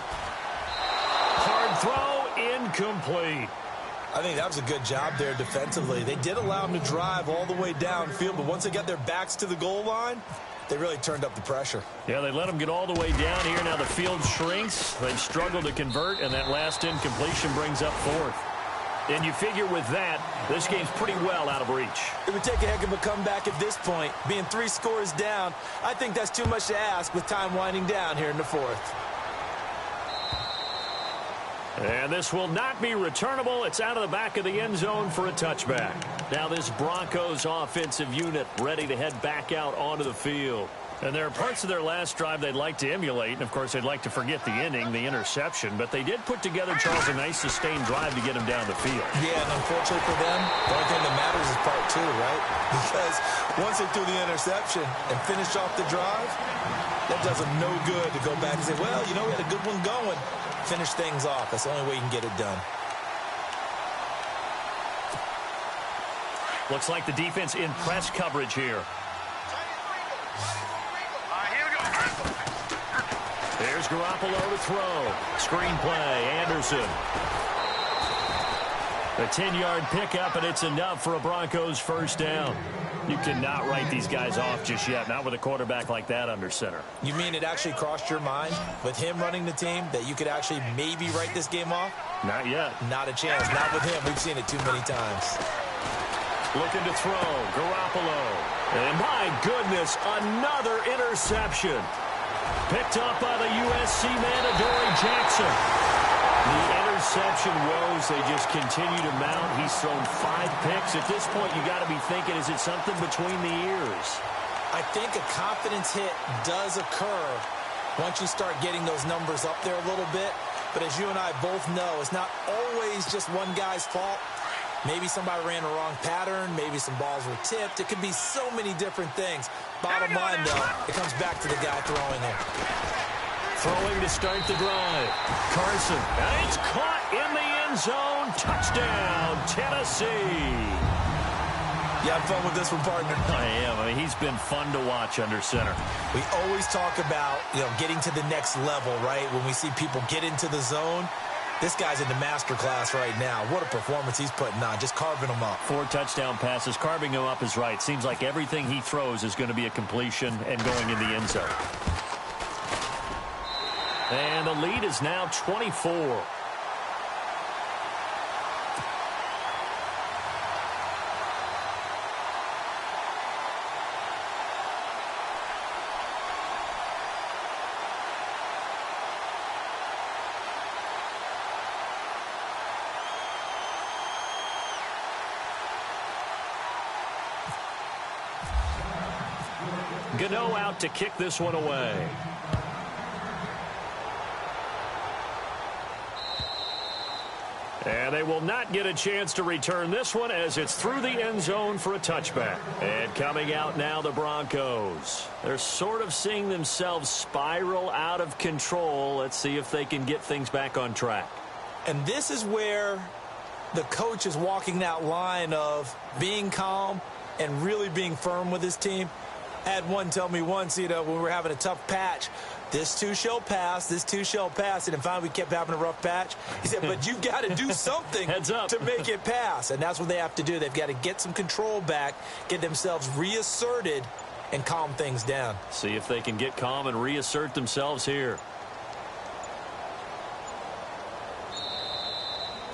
A: Hard throw, incomplete.
B: I think that was a good job there defensively. They did allow them to drive all the way downfield, but once they got their backs to the goal line, they really turned up the pressure.
A: Yeah, they let them get all the way down here. Now the field shrinks. They've struggled to convert, and that last incompletion brings up 4th. And you figure with that, this game's pretty well out of reach.
B: It would take a heck of a comeback at this point. Being 3 scores down, I think that's too much to ask with time winding down here in the 4th.
A: And this will not be returnable. It's out of the back of the end zone for a touchback. Now this Broncos offensive unit ready to head back out onto the field. And there are parts of their last drive they'd like to emulate. And, of course, they'd like to forget the inning, the interception. But they did put together, Charles, a nice sustained drive to get him down the field.
B: Yeah, and unfortunately for them, the only thing that matters is part 2, right? Because once they threw the interception and finished off the drive, that does them no good to go back and say, well, you know, we had a good one going. Finish things off. That's the only way you can get it done.
A: Looks like the defense in press coverage here. There's Garoppolo to throw. Screen play, Anderson. A 10-yard pickup, and it's enough for a Broncos first down. You cannot write these guys off just yet, not with a quarterback like that under center.
B: You mean it actually crossed your mind with him running the team that you could actually maybe write this game off?
A: Not yet.
B: Not a chance. Not with him. We've seen it too many times.
A: Looking to throw. Garoppolo. And my goodness, another interception. Picked up by the USC man, Adoree Jackson. The interception woes, they just continue to mount. He's thrown 5 picks. At this point, you got to be thinking, is it something between the ears?
B: I think a confidence hit does occur once you start getting those numbers up there a little bit. But as you and I both know, it's not always just one guy's fault. Maybe somebody ran a wrong pattern. Maybe some balls were tipped. It could be so many different things. Bottom line, though, it comes back to the guy throwing it.
A: Throwing to start the drive. Carson. And it's caught in the end zone. Touchdown, Tennessee.
B: You having fun with this one, partner?
A: I am. I mean, he's been fun to watch under center.
B: We always talk about, getting to the next level, right? When we see people get into the zone. This guy's in the master class right now. What a performance he's putting on, just carving them up.
A: 4 touchdown passes. Carving him up is right. Seems like everything he throws is going to be a completion and going in the end zone. And the lead is now 24. Gano out to kick this one away. And they will not get a chance to return this one as it's through the end zone for a touchback. And coming out now, the Broncos. They're sort of seeing themselves spiral out of control. Let's see if they can get things back on track.
B: And this is where the coach is walking that line of being calm and really being firm with his team. I had one tell me once, when we were having a tough patch, this too shall pass, this too shall pass. And then finally we kept having a rough patch. He said, but you've got to do something
A: Heads up.
B: to make it pass. And that's what they have to do. They've got to get some control back, get themselves reasserted, and calm things down.
A: See if they can get calm and reassert themselves here.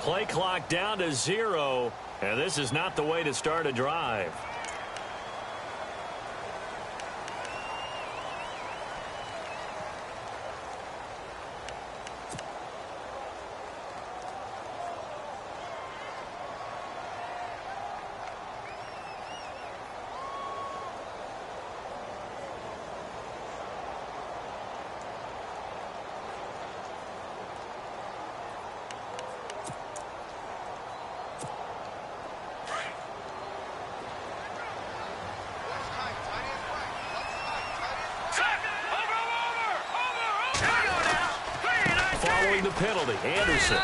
A: Play clock down to 0. And this is not the way to start a drive. The penalty, Anderson.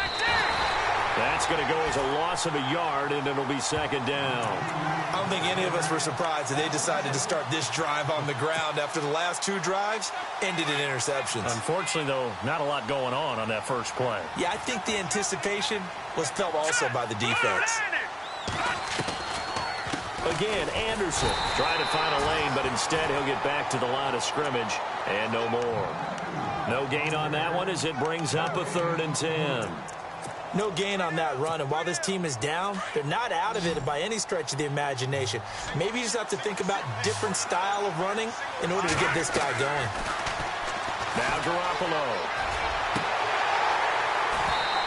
A: That's going to go as a loss of a yard, and it'll be second down.
B: I don't think any of us were surprised that they decided to start this drive on the ground after the last 2 drives ended in interceptions.
A: Unfortunately, though, not a lot going on that first play.
B: Yeah, I think the anticipation was felt also by the defense.
A: Again, Anderson trying to find a lane, but instead he'll get back to the line of scrimmage, and no more. No gain on that one as it brings up a 3rd and 10.
B: No gain on that run, and while this team is down, they're not out of it by any stretch of the imagination. Maybe you just have to think about different style of running in order to get this guy going.
A: Now Garoppolo.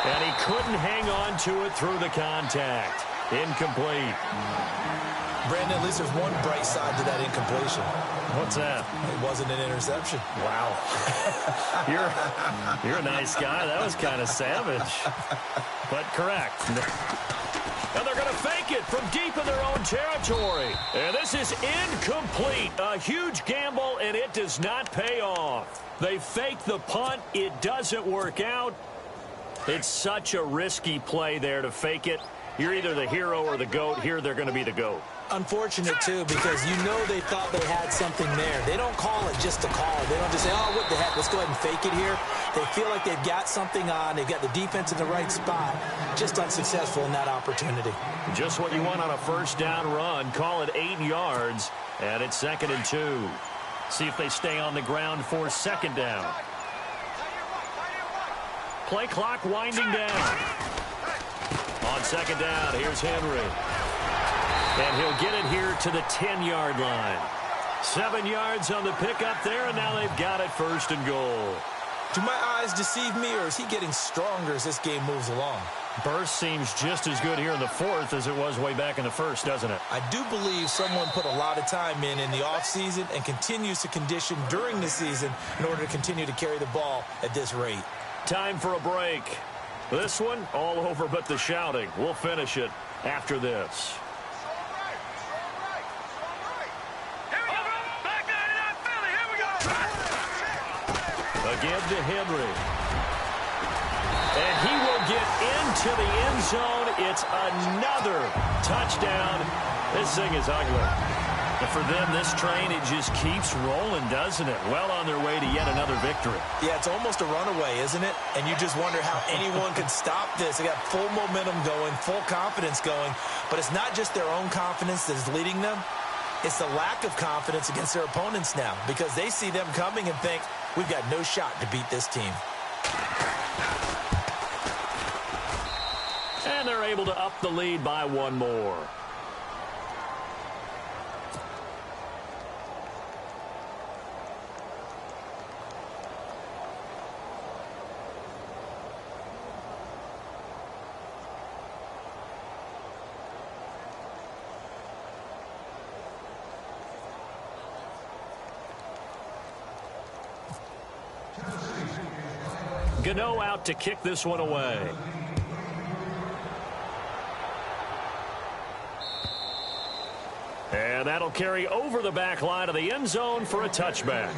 A: And he couldn't hang on to it through the contact. Incomplete.
B: Brandon, at least there's one bright side to that incompletion.
A: What's that?
B: It wasn't an interception.
A: Wow. You're a nice guy. That was kind of savage. But correct. And they're going to fake it from deep in their own territory. And this is incomplete. A huge gamble, and it does not pay off. They fake the punt. It doesn't work out. It's such a risky play there to fake it. You're either the hero or the GOAT. Here, they're going to be the GOAT.
B: Unfortunate, too, because you know they thought they had something there. They don't call it just to call it. They don't just say, oh, what the heck, let's go ahead and fake it here. They feel like they've got something on. They've got the defense in the right spot. Just unsuccessful in that opportunity.
A: Just what you want on a first down run. Call it 8 yards, and it's 2nd and 2. See if they stay on the ground for 2nd down. Play clock winding down. On 2nd down, here's Henry. And he'll get it here to the 10-yard line. 7 yards on the pickup there, and now they've got it 1st and goal.
B: Do my eyes deceive me, or is he getting stronger as this game moves along?
A: Burst seems just as good here in the 4th as it was way back in the 1st, doesn't it?
B: I do believe someone put a lot of time in the offseason and continues to condition during the season in order to continue to carry the ball at this rate.
A: Time for a break. This one, all over but the shouting. We'll finish it after this. Again to Henry. And he will get into the end zone. It's another touchdown. This thing is ugly. And for them, this train, it just keeps rolling, doesn't it? Well on their way to yet another victory.
B: Yeah, it's almost a runaway, isn't it? And you just wonder how anyone can stop this. They got full momentum going, full confidence going. But it's not just their own confidence that's leading them. It's the lack of confidence against their opponents now, because they see them coming and think, we've got no shot to beat this team.
A: And they're able to up the lead by 1 more. Gano out to kick this one away. And that'll carry over the back line of the end zone for a touchback.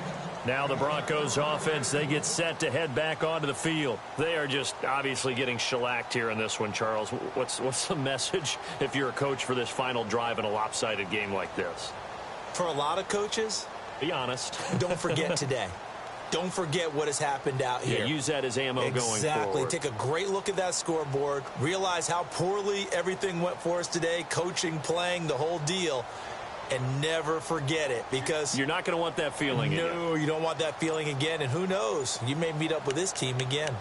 A: Now the Broncos offense, they get set to head back onto the field. They are just obviously getting shellacked here in this one, Charles. What's the message if you're a coach for this final drive in a lopsided game like this?
B: For a lot of coaches,
A: be honest.
B: Don't forget today. Don't forget what has happened out here.
A: Yeah, use that as ammo going forward.
B: Exactly. Take a great look at that scoreboard. Realize how poorly everything went for us today. Coaching, playing, the whole deal. And never forget it, because
A: you're not going to want that feeling again.
B: No, you don't want that feeling again. And who knows? You may meet up with this team again.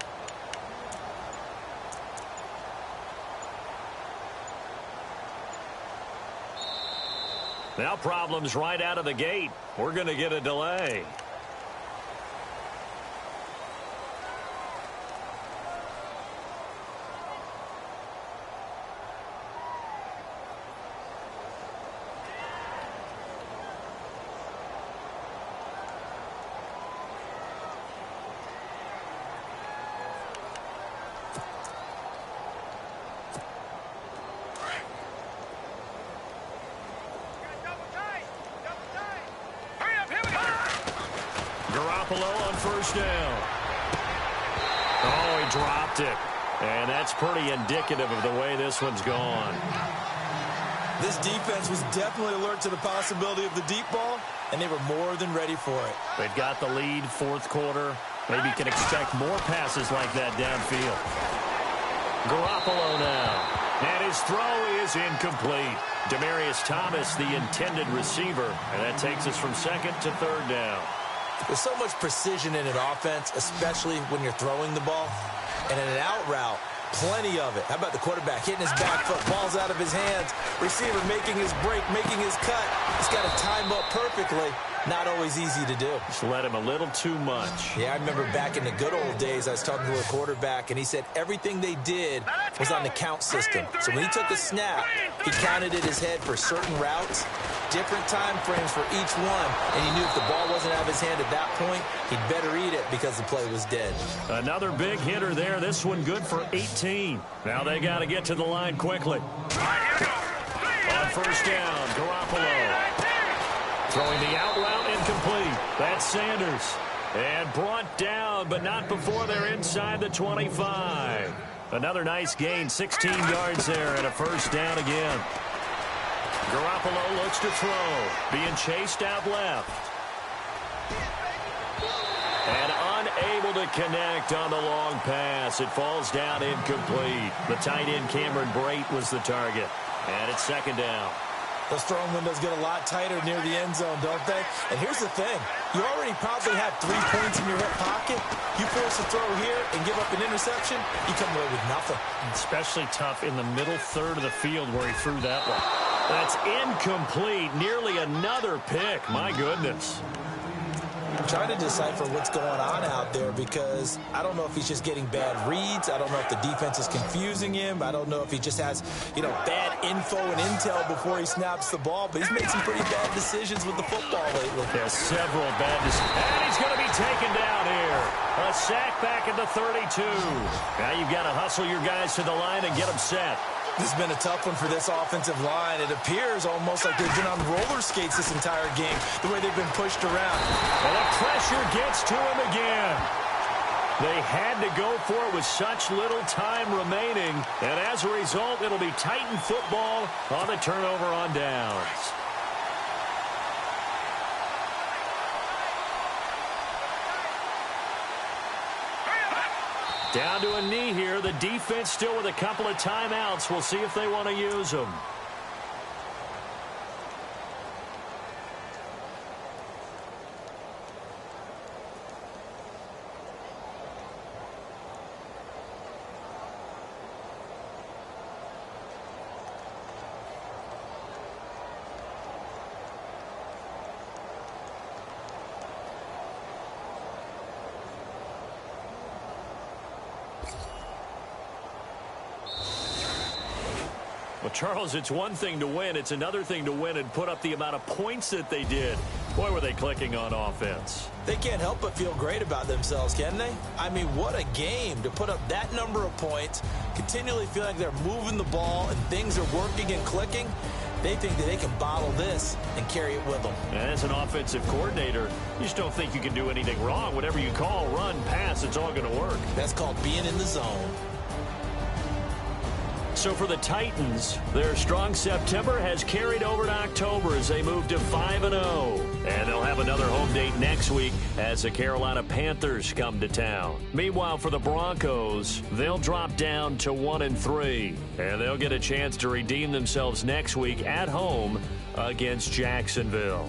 A: Now problems right out of the gate. We're going to get a delay. On first down. Oh, he dropped it. And that's pretty indicative of the way this one's gone.
B: This defense was definitely alert to the possibility of the deep ball, and they were more than ready for it.
A: They've got the lead, 4th quarter. Maybe can expect more passes like that downfield. Garoppolo now. And his throw is incomplete. Demaryius Thomas, the intended receiver. And that takes us from 2nd to 3rd down.
B: There's so much precision in an offense, especially when you're throwing the ball. And in an out route, plenty of it. How about the quarterback hitting his back foot, ball's out of his hands, receiver making his break, making his cut. He's got to time up perfectly. Not always easy to do.
A: Just let him a little too much.
B: Yeah, I remember back in the good old days, I was talking to a quarterback, and he said everything they did was on the count system. So when he took a snap, he counted in his head for certain routes, different time frames for each one, and he knew if the ball wasn't out of his hand at that point, he'd better eat it because the play was dead.
A: Another big hitter there. This one good for 18. Now they got to get to the line quickly. On first down, Garoppolo. Throwing the out route incomplete. That's Sanders. And brought down, but not before they're inside the 25. Another nice gain, 16 yards there, and a first down again. Garoppolo looks to throw, being chased out left. And unable to connect on the long pass. It falls down incomplete. The tight end, Cameron Brate, was the target. And it's second down.
B: Those throwing windows get a lot tighter near the end zone, don't they? And here's the thing. You already probably have 3 points in your hip pocket. You force a throw here and give up an interception, you come away with nothing.
A: Especially tough in the middle third of the field where he threw that one. That's incomplete. Nearly another pick. My goodness.
B: I'm trying to decipher what's going on out there because I don't know if he's just getting bad reads. I don't know if the defense is confusing him. I don't know if he just has, bad info and intel before he snaps the ball. But he's made some pretty bad decisions with the football lately.
A: There's several bad decisions. And he's going to be taken down here. A sack back at the 32. Now you've got to hustle your guys to the line and get them set.
B: This has been a tough one for this offensive line. It appears almost like they've been on roller skates this entire game, the way they've been pushed around.
A: And the pressure gets to him again. They had to go for it with such little time remaining. And as a result, it'll be Titan football on the turnover on downs. Down to a knee here. The defense still with a couple of timeouts. We'll see if they want to use them. Well, Charles, it's one thing to win. It's another thing to win and put up the amount of points that they did. Boy, were they clicking on offense.
B: They can't help but feel great about themselves, can they? I mean, what a game to put up that number of points, continually feel like they're moving the ball and things are working and clicking. They think that they can bottle this and carry it with them.
A: And as an offensive coordinator, you just don't think you can do anything wrong. Whatever you call, run, pass, it's all going to work.
B: That's called being in the zone.
A: So for the Titans, their strong September has carried over to October as they move to 5-0. And they'll have another home date next week as the Carolina Panthers come to town. Meanwhile, for the Broncos, they'll drop down to 1-3. And they'll get a chance to redeem themselves next week at home against Jacksonville.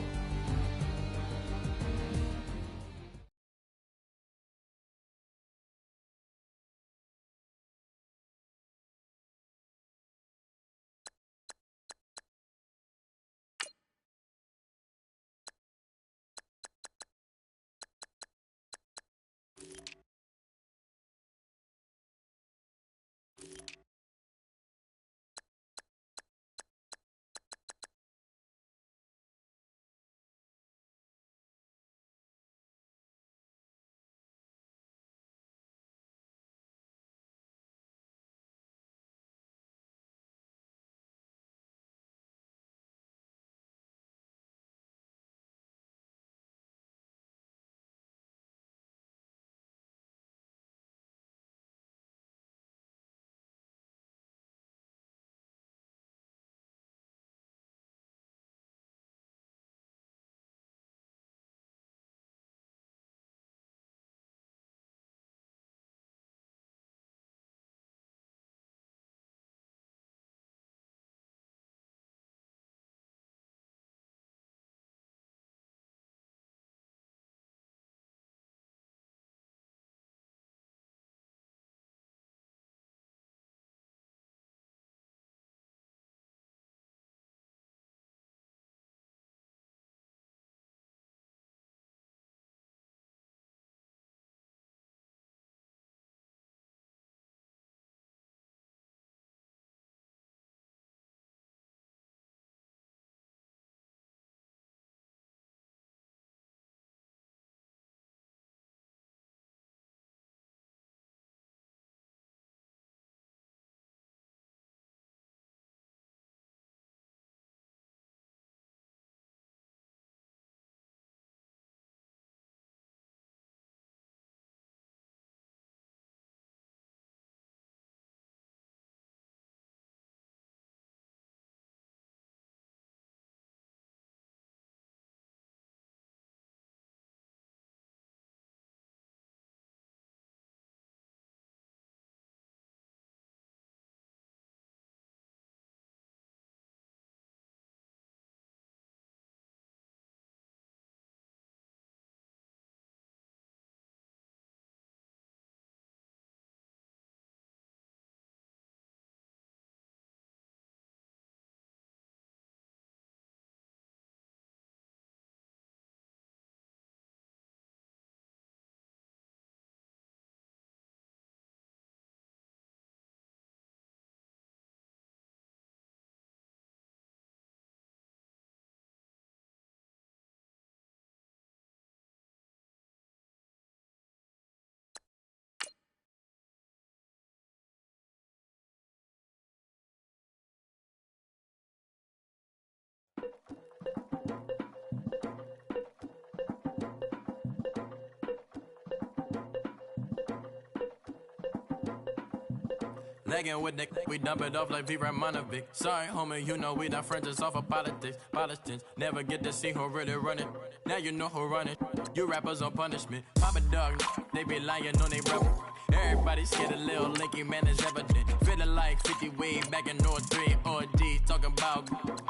D: Legging with the we dump it off like V. Ramonovic. Sorry, homie, you know we not friends, it's off of politics. Politics never get to see who really run it. Now you know who run it. You rappers on punishment. Papa dog, they be lying on they rubber. Everybody scared a little linky, man, is evident. Feeling like 50 way back in 03 or D. Talking about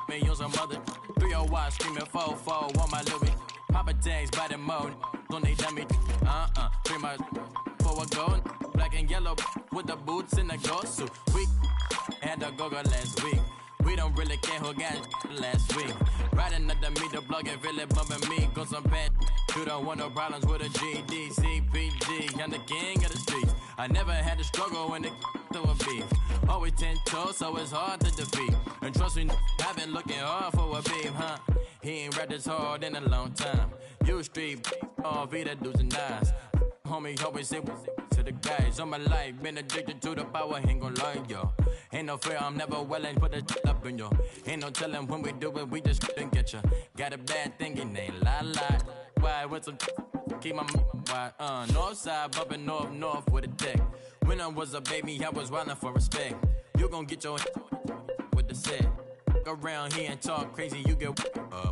D: me on some other 301 screaming 4-4 on my Louis. Papa tags by the mode on they dummy. Free my for a gold. Black and yellow with the boots and the gold suit. We had a go-go last week. We don't really care who got last week. Riding under me, the blog and really bumping me. Go some bad. You don't want no problems with a GD, CPG. I'm the king of the streets. I never had to struggle when it to a beef. Always 10 toes, so it's hard to defeat. And trust me, I've been looking hard for a beef, huh? He ain't rapped this hard in a long time. You street, all Vita dudes and eyes. Homie, always say to the guys on my life. Been addicted to the power, ain't gon' lie, yo. Ain't no fear, I'm never willing, put the up in yo. Ain't no telling when we do it, we just couldn't get ya. Got a bad thing, it ain't lie. Why, with some keep my wide, north side, bumping north with a deck. When I was a baby, I was wildin' for respect. You gon' get your with the set. Around here and talk crazy, you get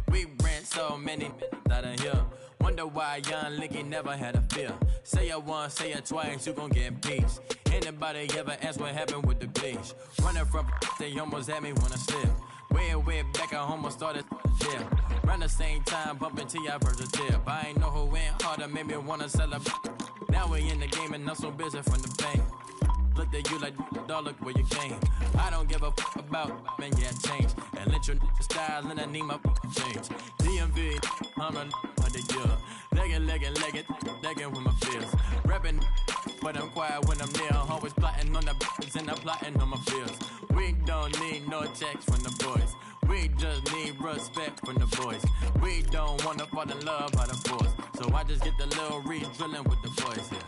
D: we ran so many out of here. Wonder why young Linky never had a fear. Say it once, say it twice, you gon' get peace. Anybody ever ask what happened with the bleach? Running from they almost had me wanna slip. Way back, I almost started yeah. Around the same time, bumping till I burst a tip. I ain't know who went harder, made me wanna celebrate. Now we in the game and I'm so busy from the bank. Looked at you like, dog, look where you came. I don't give a fuck about, man, yeah, change. And let your style and I need my change. DMV, I'm a year. Legging with my fears. Rapping, but I'm quiet when I'm near. Always plotting on the bitches and I'm plotting on my fears. We don't need no checks from the boys. We just need respect from the boys. We don't wanna fall in love by the force. So I just get the little re-drilling with the boys here.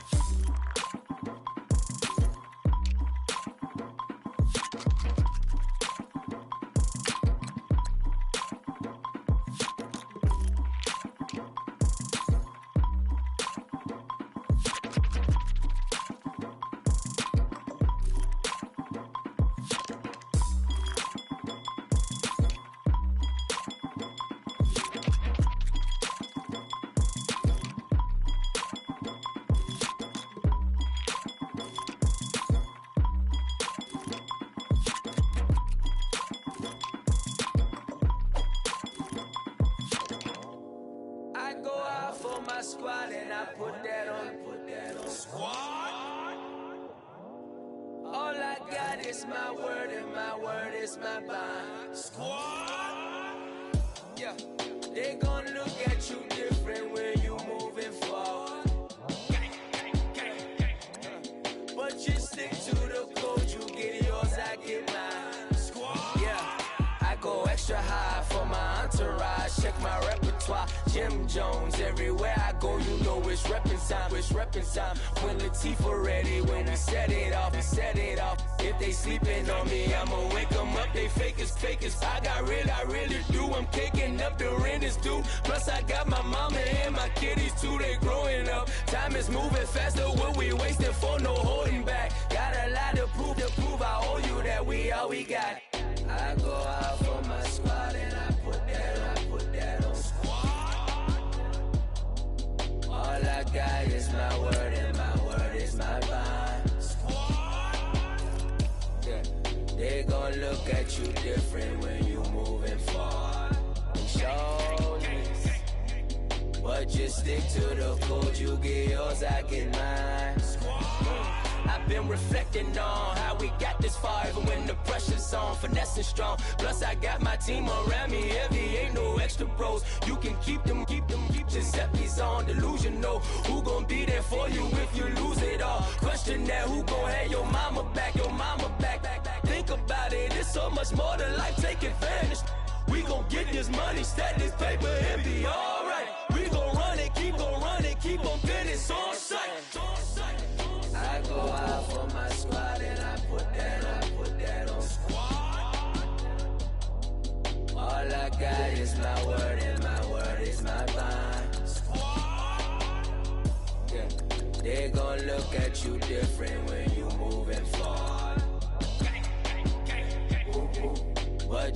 E: They gon' look at you different when you moving forward.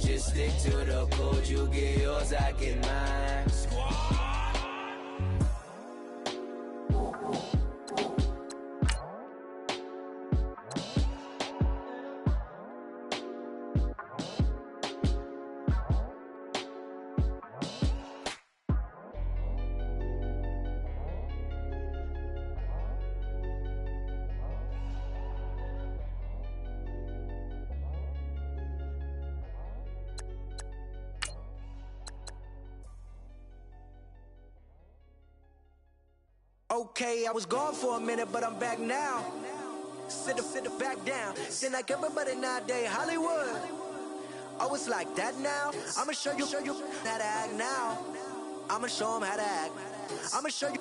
E: Just stick to the code, you get yours, I get mine.
F: Okay, I was gone for a minute, but I'm back now. Sit back down. Seem like everybody nowadays, Hollywood. Oh, it's like that now? I'ma show you how to act now. I'ma show them how to act. I'ma show you.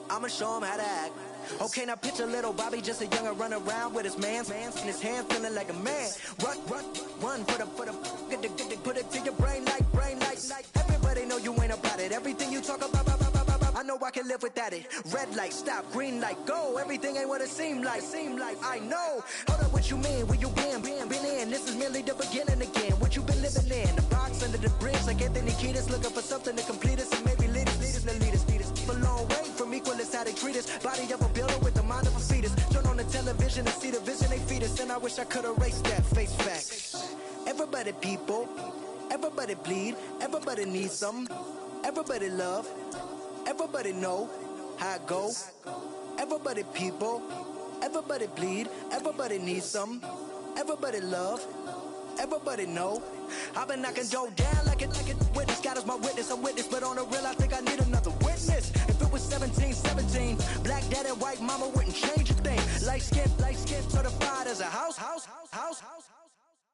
F: I'ma show them how to act. Okay, now picture little Bobby, just a younger run around with his man in his hand, feeling like a man. Run, put it to your brain like. Everybody know you ain't about it. Everything you talk about, I know I can live without it. Red light, stop, green light, go. Everything ain't what it seem like. I know. Hold up, what you mean? Where you been in? This is merely the beginning again. What you been living in? The box under the bridge, like Anthony Kiedis, looking for something to complete us and maybe lead us. A long way from equalist, how they treat us. Body of a builder with the mind of a fetus. Turn on the television and see the vision they feed us, and I wish I could erase that. Face facts. Everybody people, everybody bleed, everybody needs some, everybody love, everybody know how it go. Everybody people, everybody bleed, everybody needs some, everybody love, everybody know. I've been knocking Joe down like it witness. God is my witness, I'm witness, but on the real I think I need another witness. If it was 17, black dad and white mama wouldn't change a thing. Light skin, certified as a house.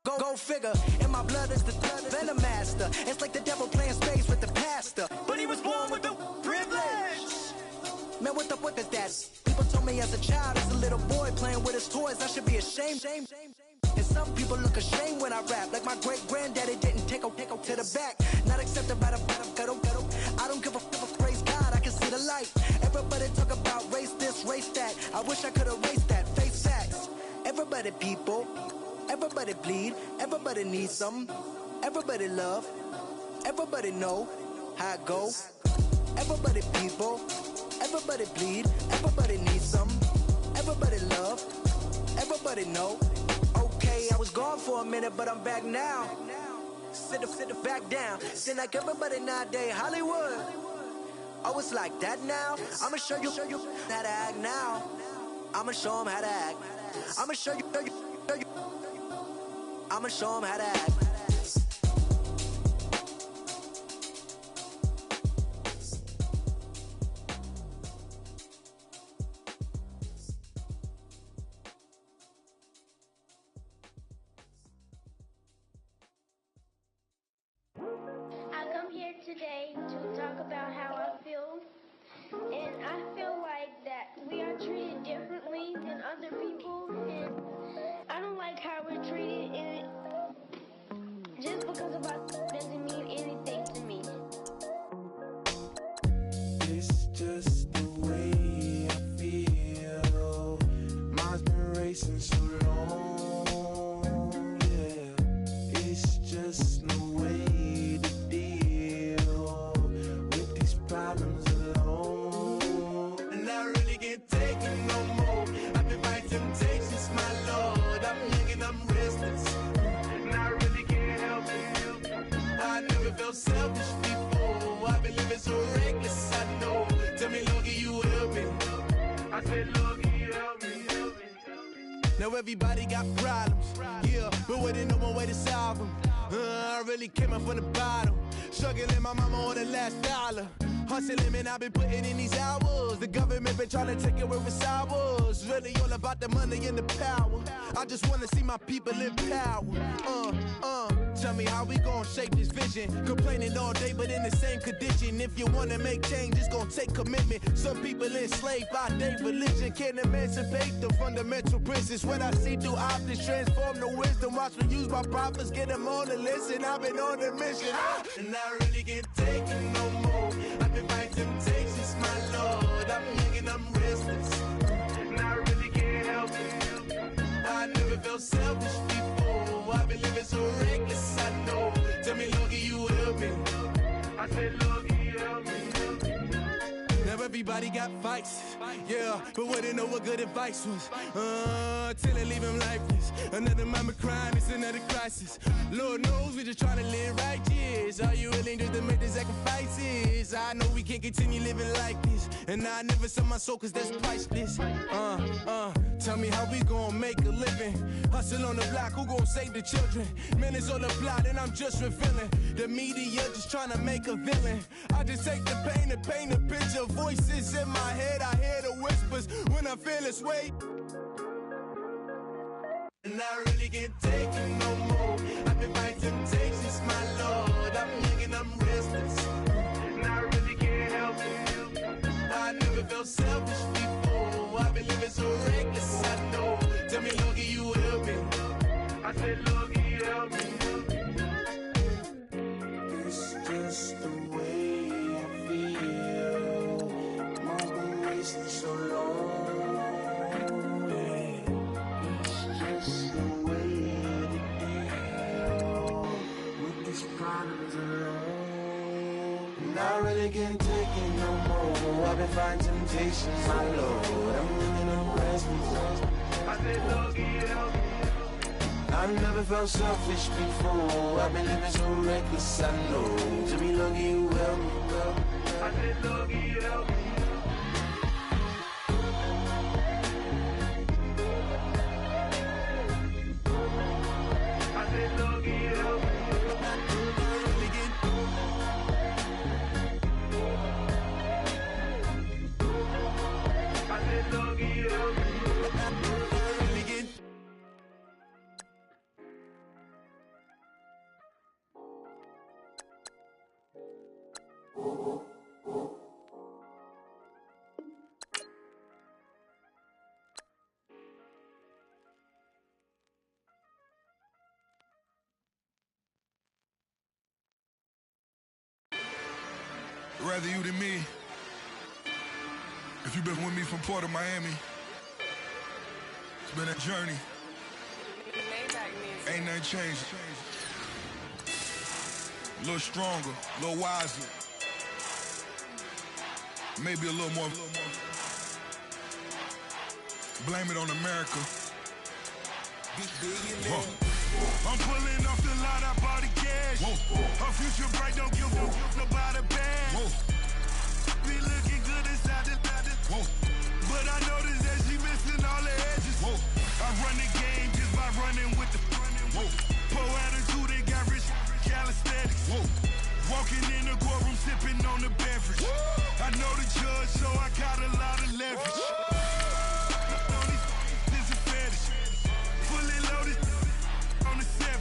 F: Go figure, in my blood is the venom master. It's like the devil playing space with the pastor, but he was born with the privilege. Man, what is that? People told me as a child, as a little boy playing with his toys, I should be ashamed. And some people look ashamed when I rap, like my great granddaddy didn't take a to the back. Not accepted by the ghetto. I don't give a praise God, I can see the light. Everybody talk about race this, race that. I wish I could erase that. Face facts. Everybody people, everybody bleed, everybody needs some, everybody love, everybody know how it go. Everybody people, everybody bleed, everybody needs some, everybody love, everybody know. Okay, I was gone for a minute, but I'm back now. Sit back down. Seem like everybody nowadays, Hollywood. Oh, it's like that now? I'ma show you how to act now. I'ma show them how to act. I'ma show you. I'ma show them how to act.
G: I come here today to talk about how I feel, and I feel like that we are treated differently than other people, and I don't like how we're treated, and just because of us doesn't mean anything to me.
E: It's just the way I feel. Mine's been racing so long, yeah. It's just no way to deal with these problems alone. And I really can't take it no more. I've been fighting temptations, my Lord. I'm young and I'm restless, and I really can't help it. I never felt selfish before. I've been living so reckless, I know. Tell me, Lord, can you help me? I said, Lord, can you help me? Now everybody got problems, yeah, but waiting no one way to solve them. I really came up from the bottom, struggling my mama on the last dollar. Hustling, man, I've been putting in these hours. The government been trying to take away what's ours. Really all about the money and the power. I just wanna see my people in power. Tell me how we gon' shape this vision. Complaining all day, but in the same condition. If you wanna make change, it's gon' take commitment. Some people enslaved by their religion can't emancipate the fundamental principles. What I see through optics transform the wisdom. Watch me use my prophets, get them on the listen. I've been on a mission, and I really can't take it no more. I've been fighting temptations, my Lord. I'm young and I'm restless, and I really can't help it. I never felt selfish before. I've been living so reckless, I know. Tell me, Logie, you help me. I said, Logie, help me. Now everybody got fights, yeah, but wouldn't know what good advice was. Till they leave him lifeless. Another mama crying, it's another crisis. Lord knows we just trying to live righteous. Are you willing just to make the sacrifices? I know we can't continue living like this, and I never sell my soul cause that's priceless. Tell me how we gon' make a living. Hustle on the block, who gon' save the children? Man, it's all a plot and I'm just revealing. The media just trying to make a villain. I just take the pain and paint a picture. Voices in my head, I hear the whispers when I feel this way. And I really can't take it no more. I've been fighting temptations, my Lord. I'm young and I'm restless, and I really can't help it. I never felt selfish before. I've been living so reckless, I know. Tell me, Logie, you help me. I said, Logie, help me. It's just the way I feel. Mom's been wasting so long. It's just the way to deal with these problems alone. And I really can't take it no more. I've been fighting temptations, my Lord. I'm living on restless. I said, Logie, help me. I've never felt selfish before. I've been living so reckless, I know. To me, Logie, you help me. I said, Logie, help me. I said, Logie, help me. I said, Logie, help me.
H: Rather you than me. If you've been with me from Port of Miami, it's been a journey. Ain't nothing changed. A little stronger, a little wiser. Maybe a little more. Blame it on America.
C: I'm pulling off the lot, I bought the cash. Her future bright, don't give a about a bag. Be looking good inside the but I noticed that she missing all the edges. I run the game just by running with the poor attitude, they got rich calisthenics. Walking in the courtroom, sipping on the beverage. I know the judge, so I got a lot of leverage. This is fetish. Fully loaded on the 7.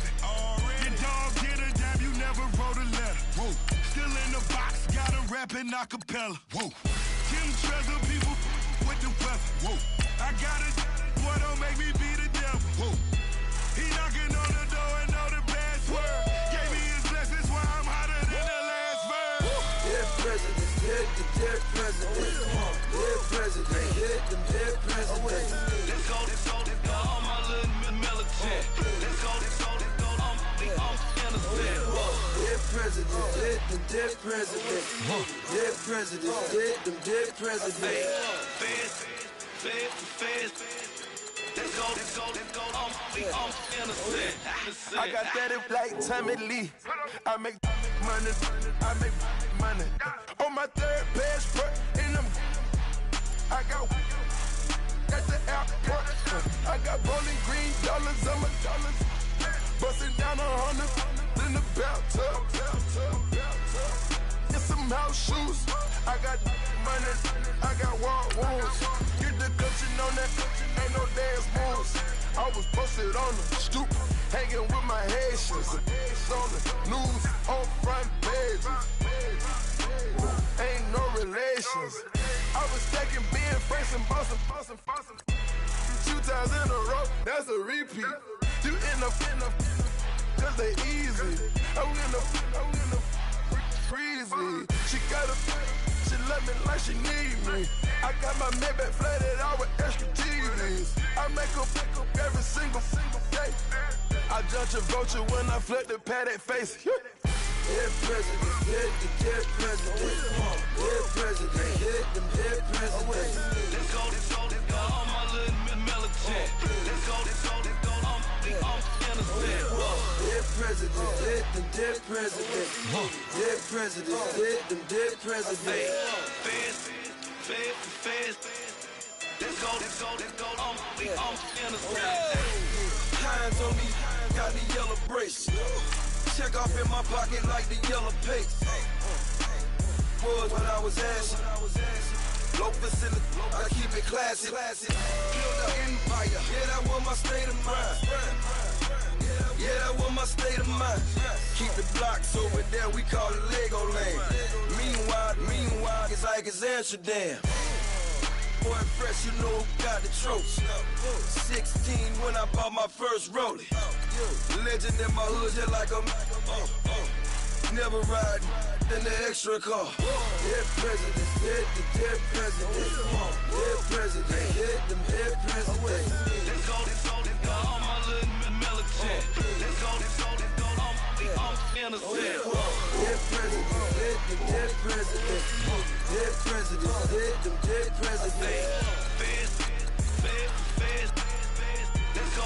C: Your dog get a dime, you never wrote a letter. Still in the box, got a rapping acapella. Kim Treasure, people with the weapon. I got a boy, don't make me be the devil. He knocking on the door and know the password. Gave me his blessings while I'm hotter than the last verse.
E: Dear president, dear president, dear president, dear president.
C: Let's go, all my little militant. Let's go, I'm innocent.
E: Dear president, dear president, dear president, dear president.
C: Feds. Let's go, I'm innocent.
E: I got that in like Tommy Lee. I make money. On my third passport, and I got at the airport. I got rolling green dollars on my dollars. Busting down 100 in the bathtub. Get some house shoes. I got money. I got war wounds. Get the cushion on that. Ain't no dance moves. I was posted on the stoop, hanging with my Haitians. On the news, on front pages. Ain't no relations. I was stacking being Franks and Boston. 2 times in a row, that's a repeat. You end up, cause they easy. I'm in the freezy. She love me like she need me. I got my Maybach flooded out with extra TVs. I make her pick up every single day. I judge a vulture when I flip the paddock face. Dead president, hit the dead president. Dead president, hit them dead presidents.
C: Let's go, all my little militant. Let's go, I'm innocent.
E: Dead president, hit them dead presidents. Dead president, hit them dead presidents.
C: Fast. Let's go, I'm innocent.
E: Hands on me, got the yellow brace. Check off in my pocket like the yellow paste. Was when I was asking. Low facility, I keep it classy. Build an empire, yeah, that was my state of mind. Yeah, that was my state of mind. Keep the blocks over there, we call it Lego land. Meanwhile, it's like it's Amsterdam. Boy, fresh, you know who got the tropes. 16 when I bought my first rollie. Legend in my hood, just like a never ride in the extra car. Dead presidents, hit the dead presidents. Dead president, hit them dead presidents.
C: Let's go, all my little militant. Let's go, I'm innocent.
E: Dead presidents, hit the dead presidents. Dead presidents, hit them dead presidents.
C: Fast. Let's go,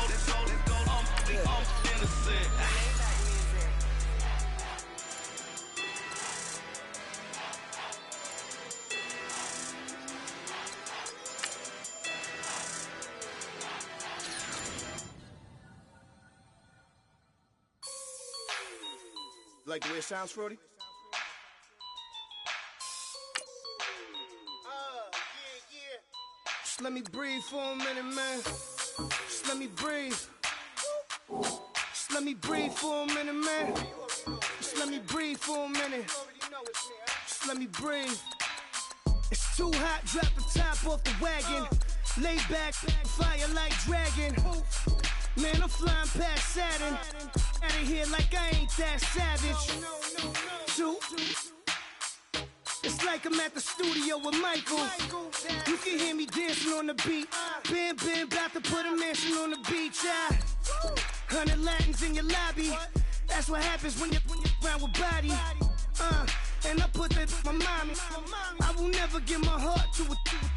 C: I'm innocent.
E: Like the way it sounds, Frody? Just let me breathe for a minute, man. Just let me breathe. Just let me breathe for a minute, man. Just let me breathe for a minute. Just let me breathe. It's too hot, drop the top off the wagon. Lay back, fire like dragon. Man, I'm flying past Saturn. Out of here like I ain't that savage. Two. It's like I'm at the studio with Michael. You can hear me dancing on the beat. Bam, about to put a mansion on the beach. 100 Latins in your lobby. That's what happens when you're around with body. And I put that in my mommy. I will never give my heart to a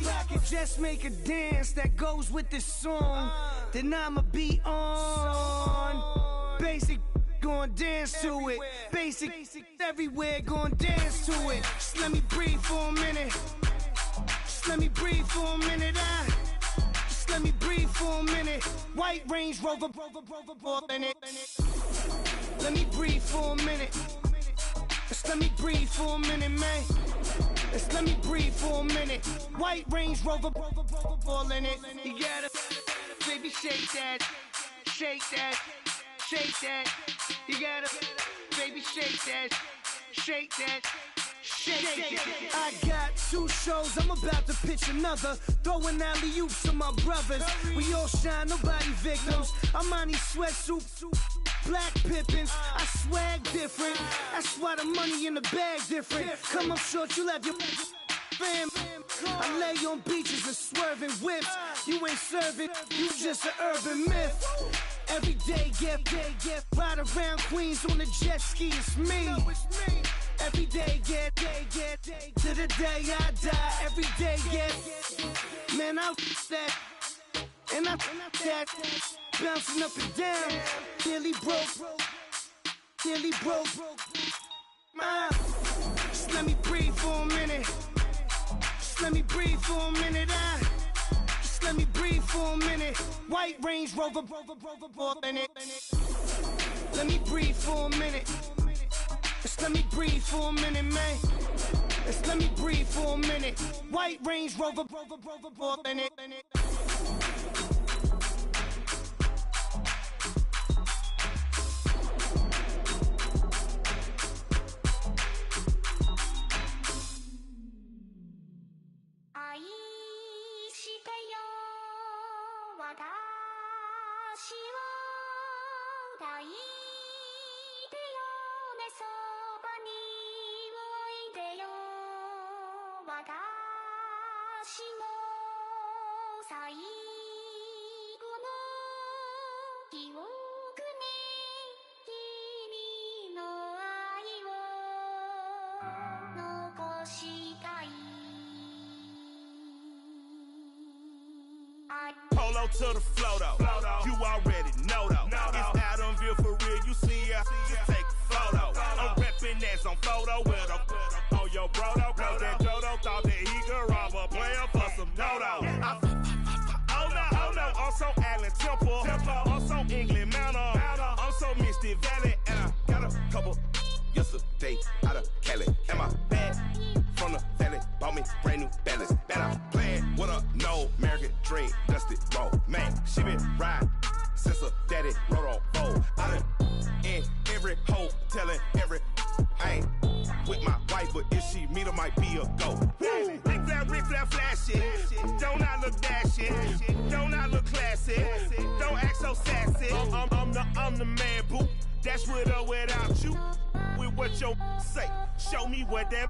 E: I can just make a dance that goes with this song. Then I'ma be on. Basic, gon' dance to it. Basic, everywhere, gon' dance to it. Just let me breathe for a minute. Just let me breathe for a minute. Just let me breathe for a minute. White Range Rover, in it. Let me breathe for a minute. Just let me breathe for a minute, man. Just let me breathe for a minute. White Range Rover, all in it. You gotta, baby, shake that, shake that, shake that. You gotta, baby, shake that, shake that. Shake. I got 2 shows, I'm about to pitch another. Throwing alley-oops to my brothers. We all shine, nobody victims. I'm on these sweatsuits, black pippins. I swag different. That's why the money in the bag different. Come up short, you'll have your fam. I lay on beaches and swerving whips. You ain't serving, you just an urban myth. Every day, get ride around Queens on the jet ski, it's me. Every day, get to the day I die. Every day, get man, I that and I that bouncing up and down. Nearly broke. Just let me breathe for a minute. Just let me breathe for a minute. Just let me breathe for a minute. White Range Rover, in it. Let me breathe for a minute. Just let me breathe for a minute, man. Just let me breathe for a minute. White Range Rover, in it.
C: Polo to the flow though. You already know though. It's Adamville for real. You see ya, just take a photo. I'm reppin' that's on photo with a on your bro though. Cause that Dodo thought that he could rob a player for some dodo. Oh no, also Allen Temple. Also England Mountain. Also Misty Valley. And I got a couple yesterday out of Cali. And my bag from the valley bought me brand new balance. Bet I'm playing with a no American dream, dusted roll. Man, she been riding since her daddy rode on bowl. I done in every hole, telling every I ain't with my wife, but if she meet her, might be a go. Rick flat flashy. Don't I look dashy? Don't I look classy? Don't act so sassy. I'm the man, boo. That's with or without you. With what your say. Show me what that.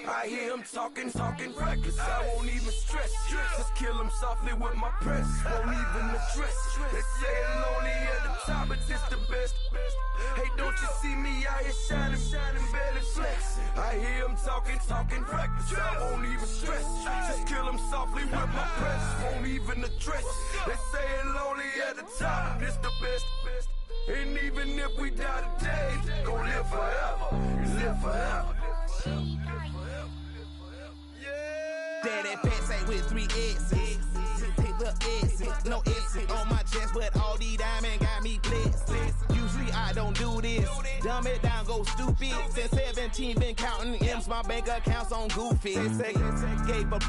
E: I hear him talking reckless. I won't even stress. Just kill him softly with my press. Won't even address. They say I'm lonely at the top, but this the best. Hey, don't you see me out here shining, barely flex. I hear him talking reckless. I won't even stress. Just kill him softly with my press. Won't even address. They say I'm lonely at the top, this the best. And even if we die today, gon' live forever. Live forever.
C: Daddy pants ain't with 3 X's. Take the X's, no X's on my chest, but all these diamonds got me blessed. Usually I don't do this. Dumb it down, go stupid. Since 17, been counting M's, my bank account's on goofy. They say gave up.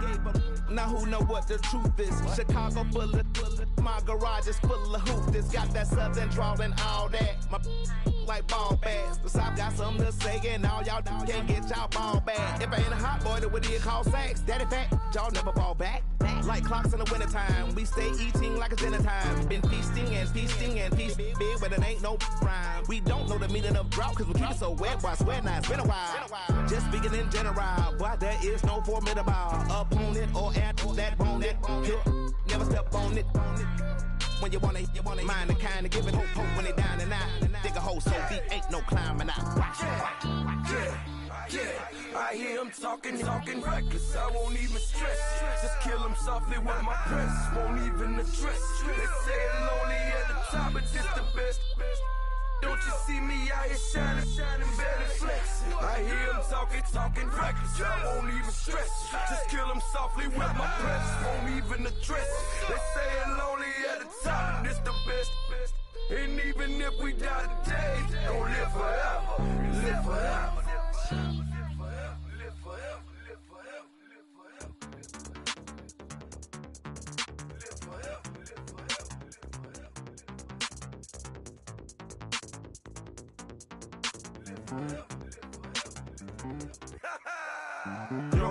C: Now who know what the truth is? Chicago full of my garage is full of hoopers. Got that southern drawl and all that. My like ball bags. The South got something to say, and all y'all can't get y'all ball back. If I ain't a hot boy, then what do you call sacks? Daddy fat, y'all never fall back. Like clocks in the wintertime, we stay eating like it's dinner time. Been feasting and feasting big, but it ain't no rhyme. We don't know the meaning of drought, cause we keep it so wet, boy, I swear now it's been a while. Just speaking in general, boy, there is no formidable opponent or at that bone that never step on it. When you wanna mind the kind of giving hope when they down and out. Dig a hole so deep, ain't no climbing out.
E: Yeah, I hear him talking reckless. I won't even stress. Just kill him softly with my press. Won't even address. They say I'm lonely at the top, but this the best. Don't you see me out here shining, barely flex. I hear him talking reckless. I won't even stress. Just kill him softly with my press. Won't even address. They say I'm lonely at the top, this the best. And even if we die today, don't live forever. Live forever.
C: Yo,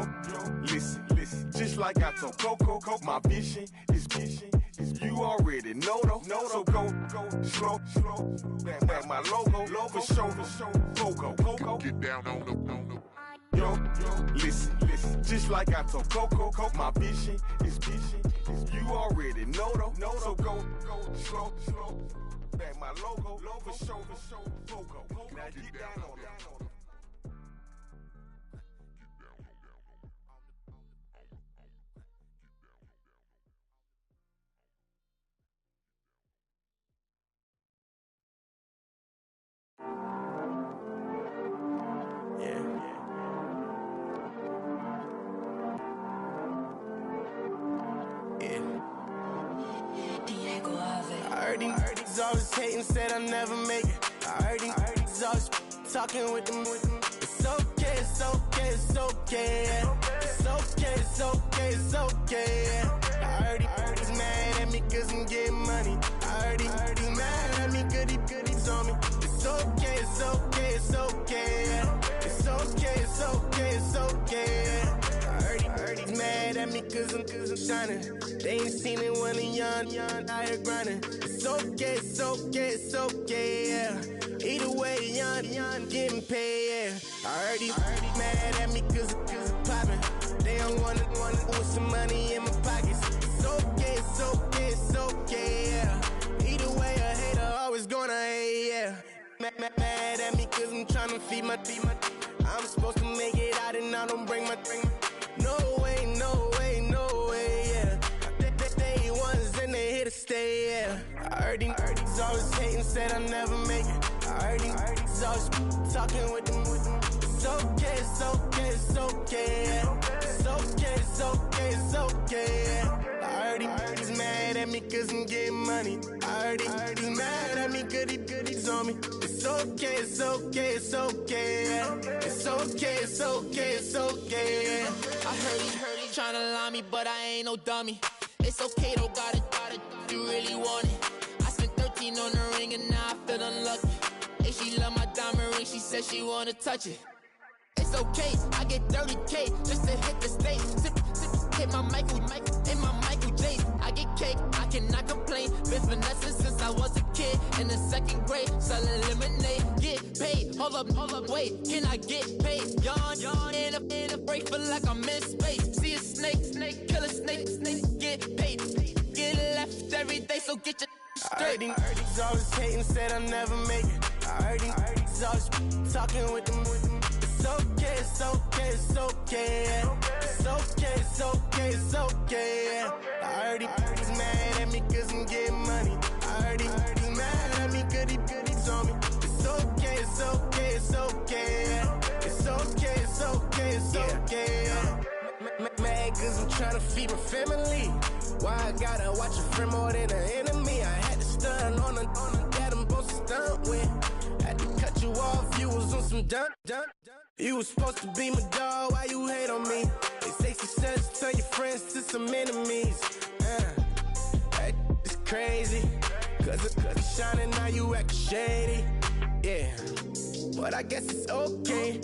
C: listen, just like I told Coco, my vision is you already know though. So go slow, back my logo, for show, Coco. Get down on the. Yo, listen, just like I told Coco, my vision is you already know though. So go slow, back my logo, for show, Coco. Now get down on it.
E: I heard these always hating, said I'll never make it. I heard these always talking with them. It's okay, it's okay, it's okay. It's okay, it's okay, it's okay. I heard he's mad at me cause I'm getting money. I heard he's mad at me cause he's on me. It's okay, it's okay, it's okay. It's okay, it's okay, it's okay. I heard he's mad at me cause I'm shining. They ain't seen it when I'm young, out here grinding. It's okay, it's okay, it's okay, yeah. Either way, young, getting paid, yeah. I heard he's mad at me cause I'm poppin'. They don't wanna with some money in my pockets. It's okay, it's okay, it's okay, yeah. Either way, a hater always gonna hate, yeah. Mad at me cause I'm tryna feed my I'm supposed to make it out and I don't bring my no way, no way, no way, yeah. They ones and they here to stay, yeah. I heard these always hating, said I never make it. I heard these always talking with them. It's okay, it's okay, it's okay, yeah. It's okay, it's okay, it's okay, yeah. I heard he's mad at me cause I'm getting money. I heard he's mad at me cause he's on me. It's okay, it's okay, it's okay, yeah. It's okay, it's okay, it's okay, yeah.
I: I heard he tryna lie me, but I ain't no dummy. It's okay, though, got it, you really want it. I spent 13 on the ring and now I feel unlucky. Hey, she love my diamond ring, she said she wanna touch it. It's okay, I get 30K just to hit the stage. Hit my Michael, in my Michael J. I get cake, I cannot complain. Been finessing since I was a kid. In the 2nd grade, selling lemonade. Get paid, hold up, wait, can I get paid? Yawn, in a break, feel like I'm in space. See a snake, kill a snake, get paid. Get left every day, so get your straight.
E: I heard he's always hating, said I never make it. I heard he's always talking with them. It's okay, it's okay, it's okay, yeah. It's okay, it's okay, it's okay, yeah. I heard he's mad at me cause I'm getting money. I heard he's mad at me cause he's on me. It's okay, it's okay, it's okay, yeah. It's okay, it's okay, it's okay, yeah. Mad cause I'm trying to feed my family. Why I gotta watch a friend more than an enemy? I had to stun on the that I'm supposed to stunt with. Had to cut you off, you was on some dun. You was supposed to be my dog, why you hate on me? They say success turn your friends to some enemies. That is crazy. Cause it's shining, now you acting shady. Yeah, but I guess it's okay.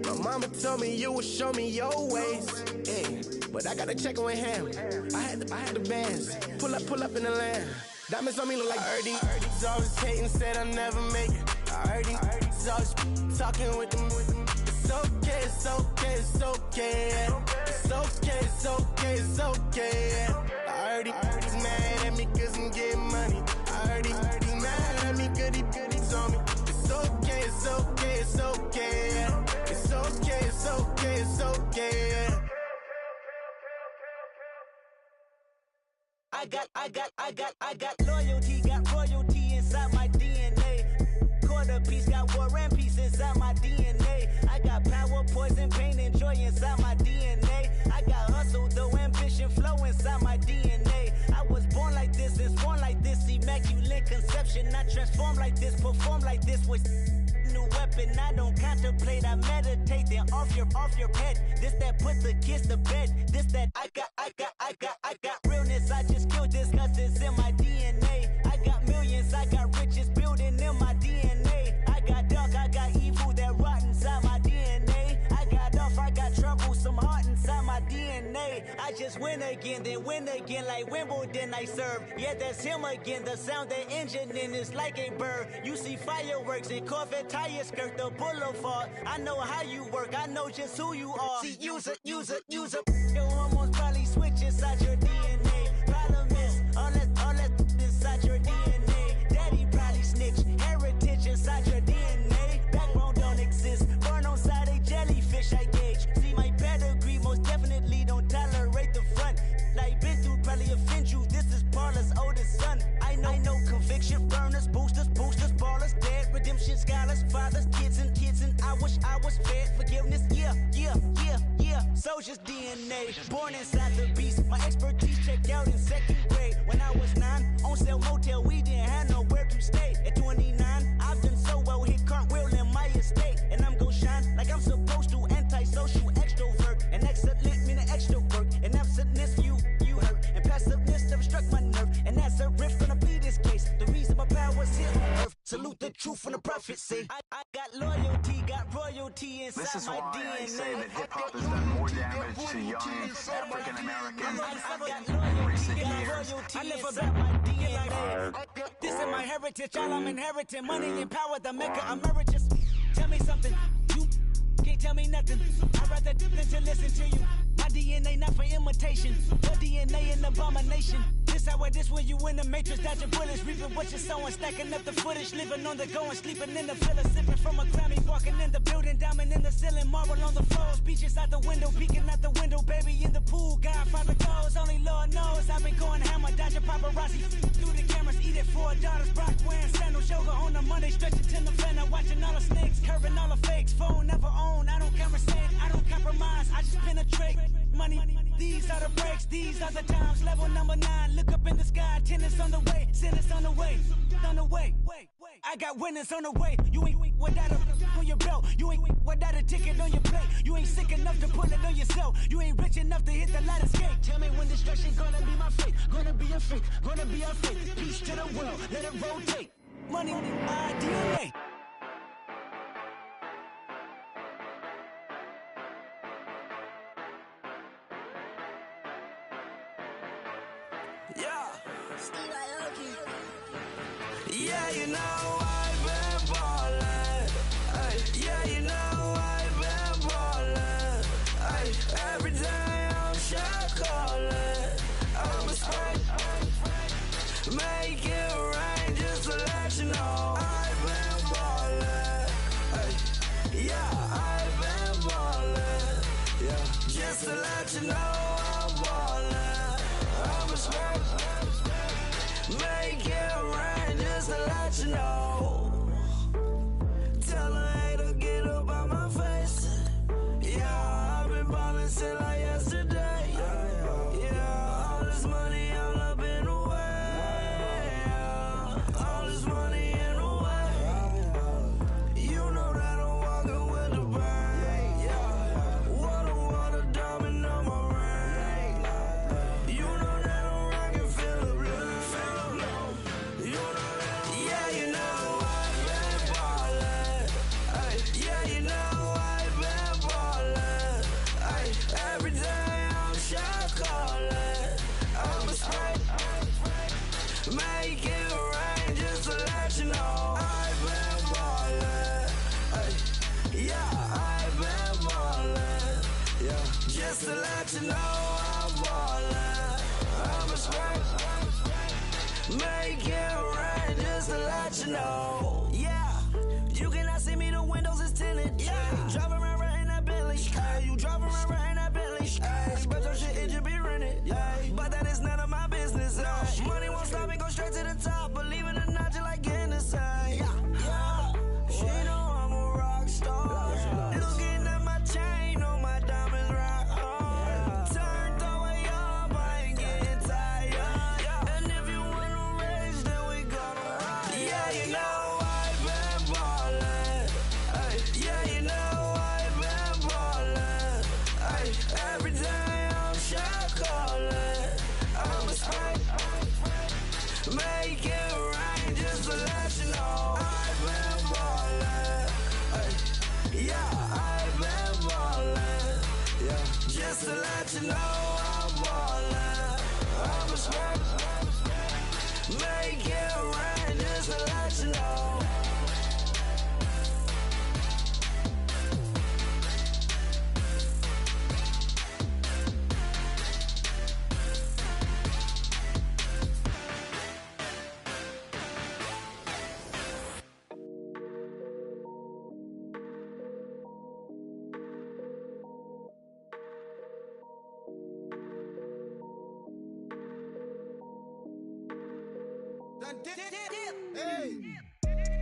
E: My mama told me you would show me your ways. Yeah, but I gotta check with him. I had the bands. Pull up in the land. Diamonds on me look like Ernie. He's always hating, said I never make it. I heard he's always talking with them. It's okay, it's okay, it's okay, yeah. It's okay, it's okay, it's okay, yeah. I heard he's mad at me cause I'm getting money. I heard he's mad at me cause he's on me. It's okay, it's okay, it's okay, yeah. It's okay, it's okay, it's okay, yeah.
F: I got loyalty, got royalty inside my DNA. Quarter piece, got war and peace inside my DNA. I got power, poison, pain, and joy inside my DNA. I got hustle, though ambition, flow inside my DNA. I was born like this and born like this, immaculate conception. I transform like this, perform like this with new weapon. I don't contemplate, I meditate. Then off your head. This that put the kids to bed. This that I got realness. I just killed this cause it's in my DNA. I got millions, I got riches building in my DNA. I got dark, I got evil that rot inside my DNA. I got off, I got trouble, some heart inside my DNA. I just win again, then win again like Wimbledon I serve. Yeah, that's him again. The sound that engine in is like a bird. You see fireworks and Corvette tires skirt the boulevard. I know how you work, I know just who you are. See, use a. Your hormones probably switch inside your DNA. Problem is, all that inside your DNA. Daddy probably snitch, heritage inside your DNA. Backbone don't exist, born on side a jellyfish I gauge. See my pedigree, most definitely don't tolerate the front. Like been through probably offend you, this is Paula's oldest son. I know conviction, burners, boosters, ballers, dead, redemption, scholars, fathers, kids and I wish I was fed forgiveness, yeah. Soldier's DNA, born inside the beast. My expertise checked out in 2nd grade. When I was 9, on sale motel, we didn't have nowhere to stay. At 29, I've done so well, hit cartwheel in my estate. And I'm gon' shine like I'm supposed to, antisocial extrovert. And excellent meaning extra work. And absentness, you hurt. And passiveness never struck my nerve. And that's a riff gonna be this case. The reason my power's here on earth. Salute the truth and the prophecy. I got loyalty, got royalty inside
J: this is
F: my
J: why
F: DNA.
J: I say that hip-hop has done more damage to young African Americans in recent years.
F: I live about my DNA. This is my heritage, all I'm inheriting. Money and power, the maker emeritus. Tell me something, you can't tell me nothing. I'd rather than to listen to you. My DNA not for imitation. Your DNA an abomination. This
K: this, how it is when you in the matrix, dodging bullets, reaping what you're sowing, stacking up the footage, living on the go and sleeping in the villa, sipping from a Grammy, walking in the building, diamond in the ceiling, marble on the floors, beaches out the window, peeking out the window, baby in the pool, Godfather goes, only Lord knows, I've been going hammer, dodging paparazzi, through the cameras, eat it $4, Brock wearing sandals, yoga on a Monday, stretching to November, watching all the snakes, curving all the fakes, phone never own, I don't conversate, I don't compromise, I just penetrate, money, these are the breaks, these are the times, level number 9, look up in the sky, tennis on the way, sentence on the way, I got winners on the way, you ain't without a on your belt, you ain't without a ticket on your plate, you ain't sick enough to put it on yourself, you ain't rich enough to hit the ladder skate, tell me when destruction gonna be my fate, gonna be a fate, gonna be a fate, peace to the world, let it rotate, money, my DNA.
E: Yeah, you know I've been ballin'. Ay, yeah, you know I've been ballin'. Ay, every day I'm shot callin'. I'm a spray, make it rain just to let you know I've been ballin'. Ay, yeah, I've been ballin'. Yeah, just to let you know I'm ballin'. I'm a spray, make it rain just to let you know. Tell a hater get up out my face. Yeah, I've been ballin' since like yesterday. Yeah, all this money all up in the way. All this money in the way. You know that I'm walking with the bank. Water, diamond on my ring. You know that I'm rockin', feel the blue. You know that, yeah, you know I've been ballin'. Ay, yeah, you know I've been ballin'. Ay, every day I'm shot callin'. I'm a spray, make it rain just to let you know I've been ballin'. Ay, yeah, I've been ballin'. Yeah, just to let you know I'm ballin'. I'm a spray, make it rain just to let you know. Yeah, you cannot see me, the windows is tinted. Yeah, drive around right in that Bentley. Hey, you drive around right in that Bentley. Hey, spread your shit, it should be rented. Yeah, but that is none of my business. Hey, money won't stop me, go straight to the top. Believe it or not, you like getting the same. Yeah, she know I'm a rock star. Looking at my chain, on my diamonds rock hard. Turned the way up, I ain't getting tired. And if you wanna race, then we gonna ride. Yeah, you know I've been ballin'. Ay, yeah, you know I've been ballin'. Ay, every day I'm shot callin'. I'm a spray, make it rain just to let you know I've been ballin'. Ay, yeah, I've been ballin'. Yeah, just to let you know I'm ballin'. I'm a spray, make it rain just to let you know.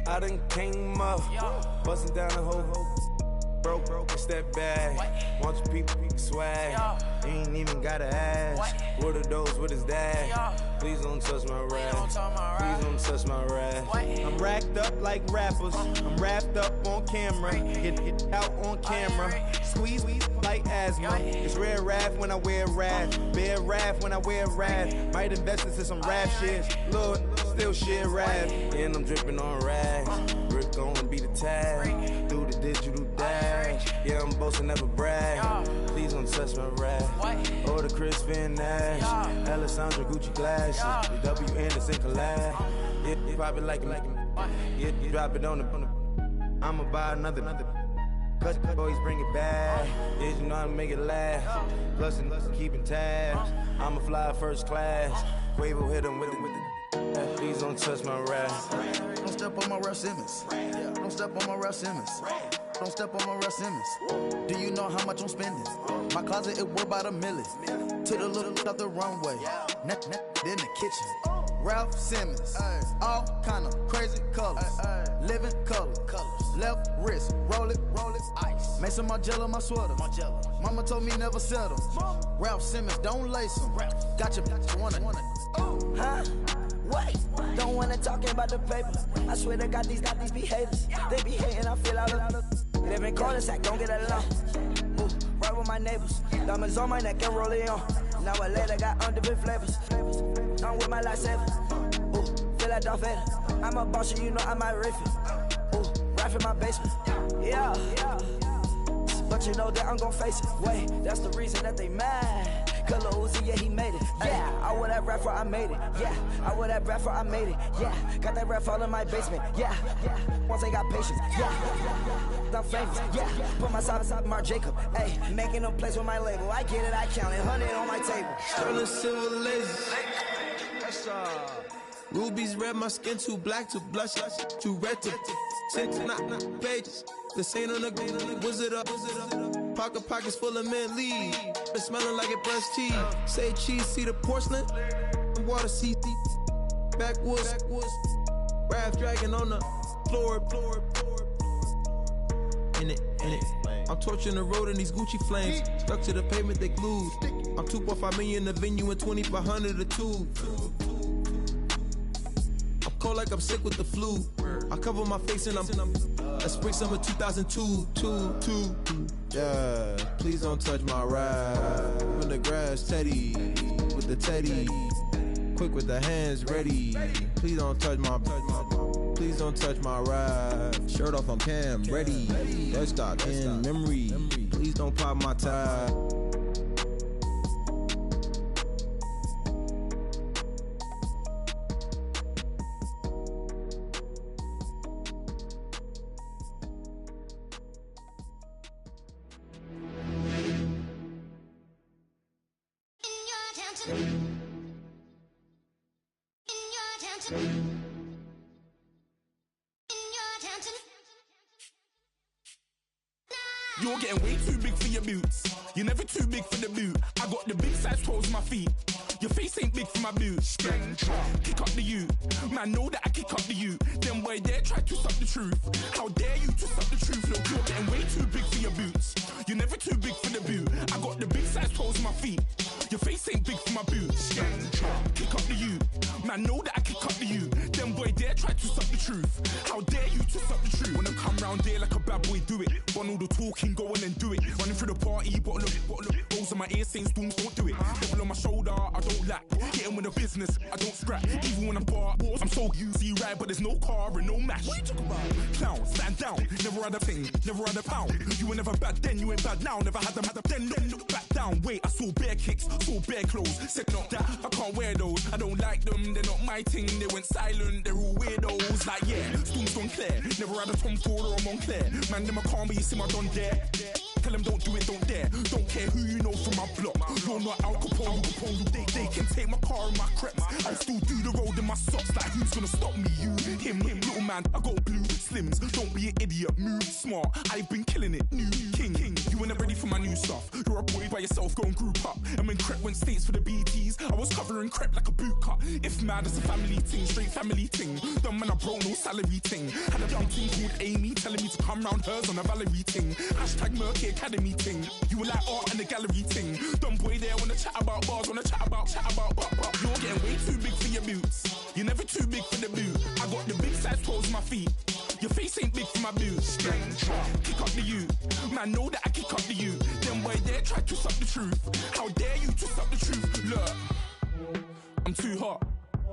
E: I done came up, bustin' down the whole broke, it's that bad. Want your people swag, you ain't even gotta ask. What are those, what is that? Please don't touch my rap, please don't touch my rap. I'm racked up like rappers, I'm wrapped up on camera. Get out on camera, squeeze like asthma. It's rare wrath when I wear wrath, bare wrath when I wear wrath. Might invest into some rap shit, Lord, still shit rap. And I'm dripping on rags, Rick gon' be the tag. Do the digital dash, yeah, I'm boasting, never brag. Please don't touch my rap. Or the Chris Finn Nash, Alessandra Gucci glasses, the W Anderson collab. Yeah, you pop it like yeah, you drop it on the. I'ma buy another. Cut boys bring it back. Yeah, you know how to make it last. Plus and keeping tabs. I'ma fly first class. Wave will hit him with it. Please don't touch my ride.
L: Don't step on my Ralph Simmons. Don't step on my Ralph Simmons. Don't step on my Ralph Simmons. Do you know how much I'm spending? My closet, it worth about $1 million. To the little up the runway. In the kitchen. Ralph Simmons. All kind of crazy colors. Living color. Left wrist. Roll it. Ice. Make some Margiela my sweater. Mama told me never settle. Ralph Simmons, don't lace them. Got your wanna.
F: Huh? Wait, don't wanna talk about the paper. I swear to God, these be haters. They be hating, I feel out of live in cul-de-sac, don't get along. Ooh, right with my neighbors. Diamonds on my neck and roll it on. Now I later got underbit flavors. I'm with my lifesaver. Ooh, feel like Darth Vader. I'm a boss, you know I might riff it. Ooh, right in my basement. Yeah. But you know that I'm gon' face it. Wait, that's the reason that they mad. Color Uzi, yeah, he made it. Yeah, I wear that rap for I made it. Yeah, I wear that rap for I made it. Yeah, got that rap all in my basement. Yeah, once I got patience. Yeah, I'm famous. Yeah, put myself inside Marc Jacob. Hey, making them plays with my label. I get it, I count it. 100 on my table.
E: Sterling silver lasers. Rubies red, my skin too black to blush. Too red to tint, not pages. This ain't on the wizard up. Pockets full of mint leaves. Been smelling like it brushed teeth. Say cheese, see the porcelain. Water, see backwoods. Raft dragging on the floor. In it. I'm torching the road in these Gucci flames. Stuck to the pavement, they glued. I'm 2.5 million in the venue and 2,500 a tube. I'm cold like I'm sick with the flu. I cover my face and I'm spring summer 2002. Yeah, please don't touch my ride. In the grass, Teddy, with the Teddy. Quick with the hands ready. Please don't touch my ride. Shirt off, I'm Cam, ready. Dead stock in memory. Please don't pop my tie.
M: You're getting way too big for your boots. You're never too big for the boot. I got the big size toes on my feet. Your face ain't big for my boots. Kick up the you. Man, know that I kick up the you. Then boy dare try to suck the truth. How dare you to suck the truth? Look, you're getting way too big for your boots. You're never too big for the boot. I got the big size toes on my feet. Your face ain't big for my boots. Kick up the you. Man, know that I kick up the you. Then boy dare try to suck the truth. How dare you to suck the truth? When I come round there like a bad boy, do it. Want all the talking, go on and do it. Running through the party, bottle of rolls on my ear saying storms, don't do it. Double on my shoulder, I don't lack. Getting with the business, I don't scrap. Even when I'm bar, I'm so easy ride, but there's no car and no mash. What you talk about? Clown, stand down. Never had a thing, never had a pound. You were never bad then, you ain't bad now. Never had them, then look back down. Wait, I saw bare kicks, saw bare clothes. Said not that, I can't wear those. I don't like them, they're not my thing. They went silent, they're all weirdos. Like yeah, Storm's gone clear. Never had a Tom Ford or a Montclair. Man, them a calm, but you see my Don there. Tell them don't do it, don't dare. Don't care who you know from my block. You're not Al Capone. They can take my car and my creps. I'll still do the road in my socks. Like who's gonna stop me? You, him, little man. I got blue slims. Don't be an idiot. Move smart. I've been killing it. New king. You weren't ready for my new stuff. You're a boy by yourself. Go and group up. And when Crep went states for the BTs, I was covering Crep like a boot cut. If mad, it's a family thing. Straight family thing. Dumb man, I broke no salary thing. Had a young thing called Amy telling me to come round hers on a Valerie thing. Hashtag Murky Academy thing. You were like art and the gallery thing. Dumb boy there wanna chat about bars, wanna chat about. You're getting way too big for your boots. You're never too big for the boot. I got the big size toes on my feet. Your face ain't big for my boots. Kick up the you. Man, know that I kick up the you. Then boy dare try to suck the truth. How dare you to suck the truth? Look, I'm too hot.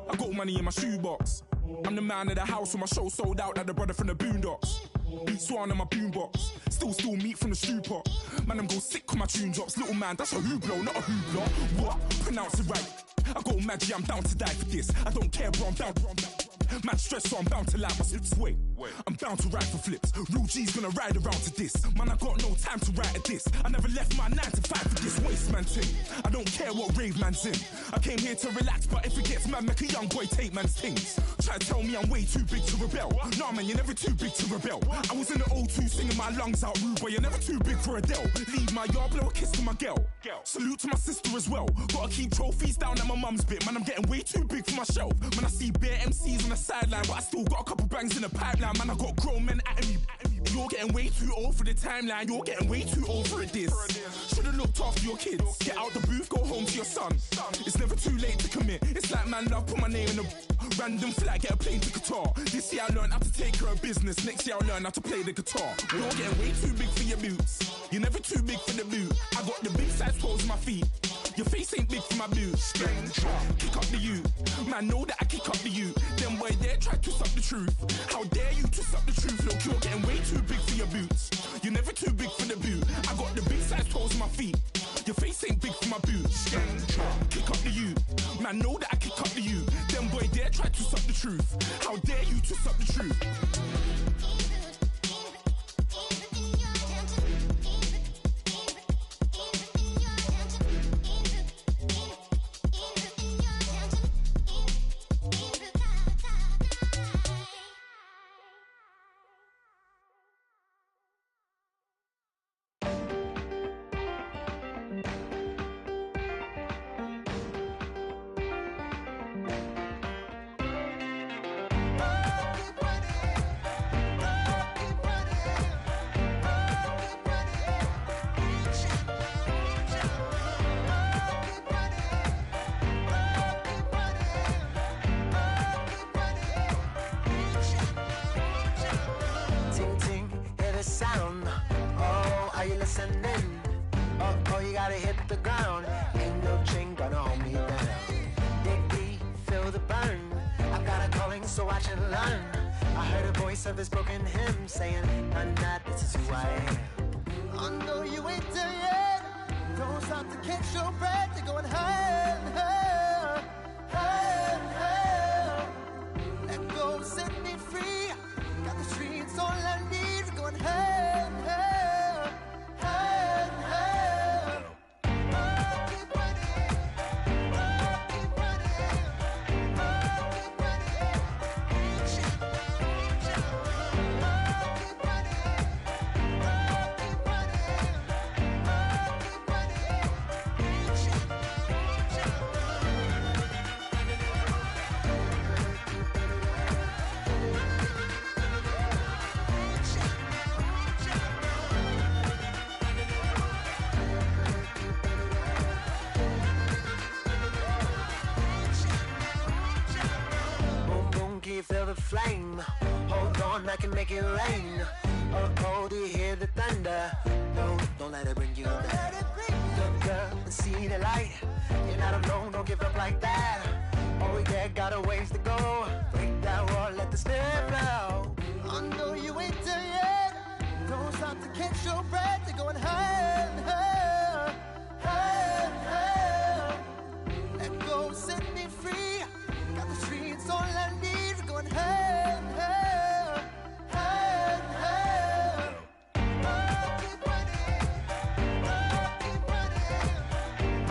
M: I got money in my shoebox. I'm the man of the house when my show sold out like the brother from the Boondocks. Beat Swan in my boombox. Still meat from the stew pot. Man, I'm go sick when my tune drops. Little man, that's a hooplo, not a hoopla. What? Pronounce it right. I got magic, I'm down to die for this. I don't care, bro, I'm down. Man, stress, so I'm bound to lie. My sway. I'm down to ride for flips. Real G's gonna ride around to this. Man, I got no time to write a diss. I never left my 9 to 5 for this waste man ting. I don't care what rave man's in. I came here to relax, but if it gets mad, make a young boy take man's things. Try to tell me I'm way too big to rebel. Nah, man, you're never too big to rebel. I was in the O2 singing my lungs out, rude boy, you're never too big for Adele. Leave my yard, blow a kiss to my girl. Salute to my sister as well. Gotta keep trophies down at my mum's bit. Man, I'm getting way too big for my shelf. Man, I see bare MCs on the sideline, but I still got a couple bangs in the pipeline. Man, I got grown men at me. You're getting way too old for the timeline. You're getting way too old for a diss. Should've looked after your kids. Get out the booth, go home to your son. It's never too late to commit. It's like man love, put my name in a random flat, get a plane to Qatar. This year I learned how to take care of business. Next year I'll learn how to play the guitar. You're getting way too big for your boots. You're never too big for the boot. I got the big size toes on my feet. Your face ain't big for my boots. Kick up the you. Man, know that I kick up the you. Them boy there try to twist up the truth. How dare you twist up the truth? Look, you're getting way too big for your boots. You're never too big for the boot. I got the big size toes on my feet. Your face ain't big for my boots. Kick up the you. Man, know that I kick up the you. Them boy there try to twist up the truth. How dare you twist up the truth?
N: Flame, hold on, I can make it rain. Oh, do you hear the thunder? No, don't let it bring you down. Look up and see the light. You're not alone, don't give up like that. Oh yeah, got a ways to go. Break that wall, let the spirit flow. I know you ain't there yet. Don't stop to catch your breath. You're going higher and higher, higher and higher. Let go, set me free. Got the streets all I need. Going higher and higher, higher and higher. Keep running, keep running, keep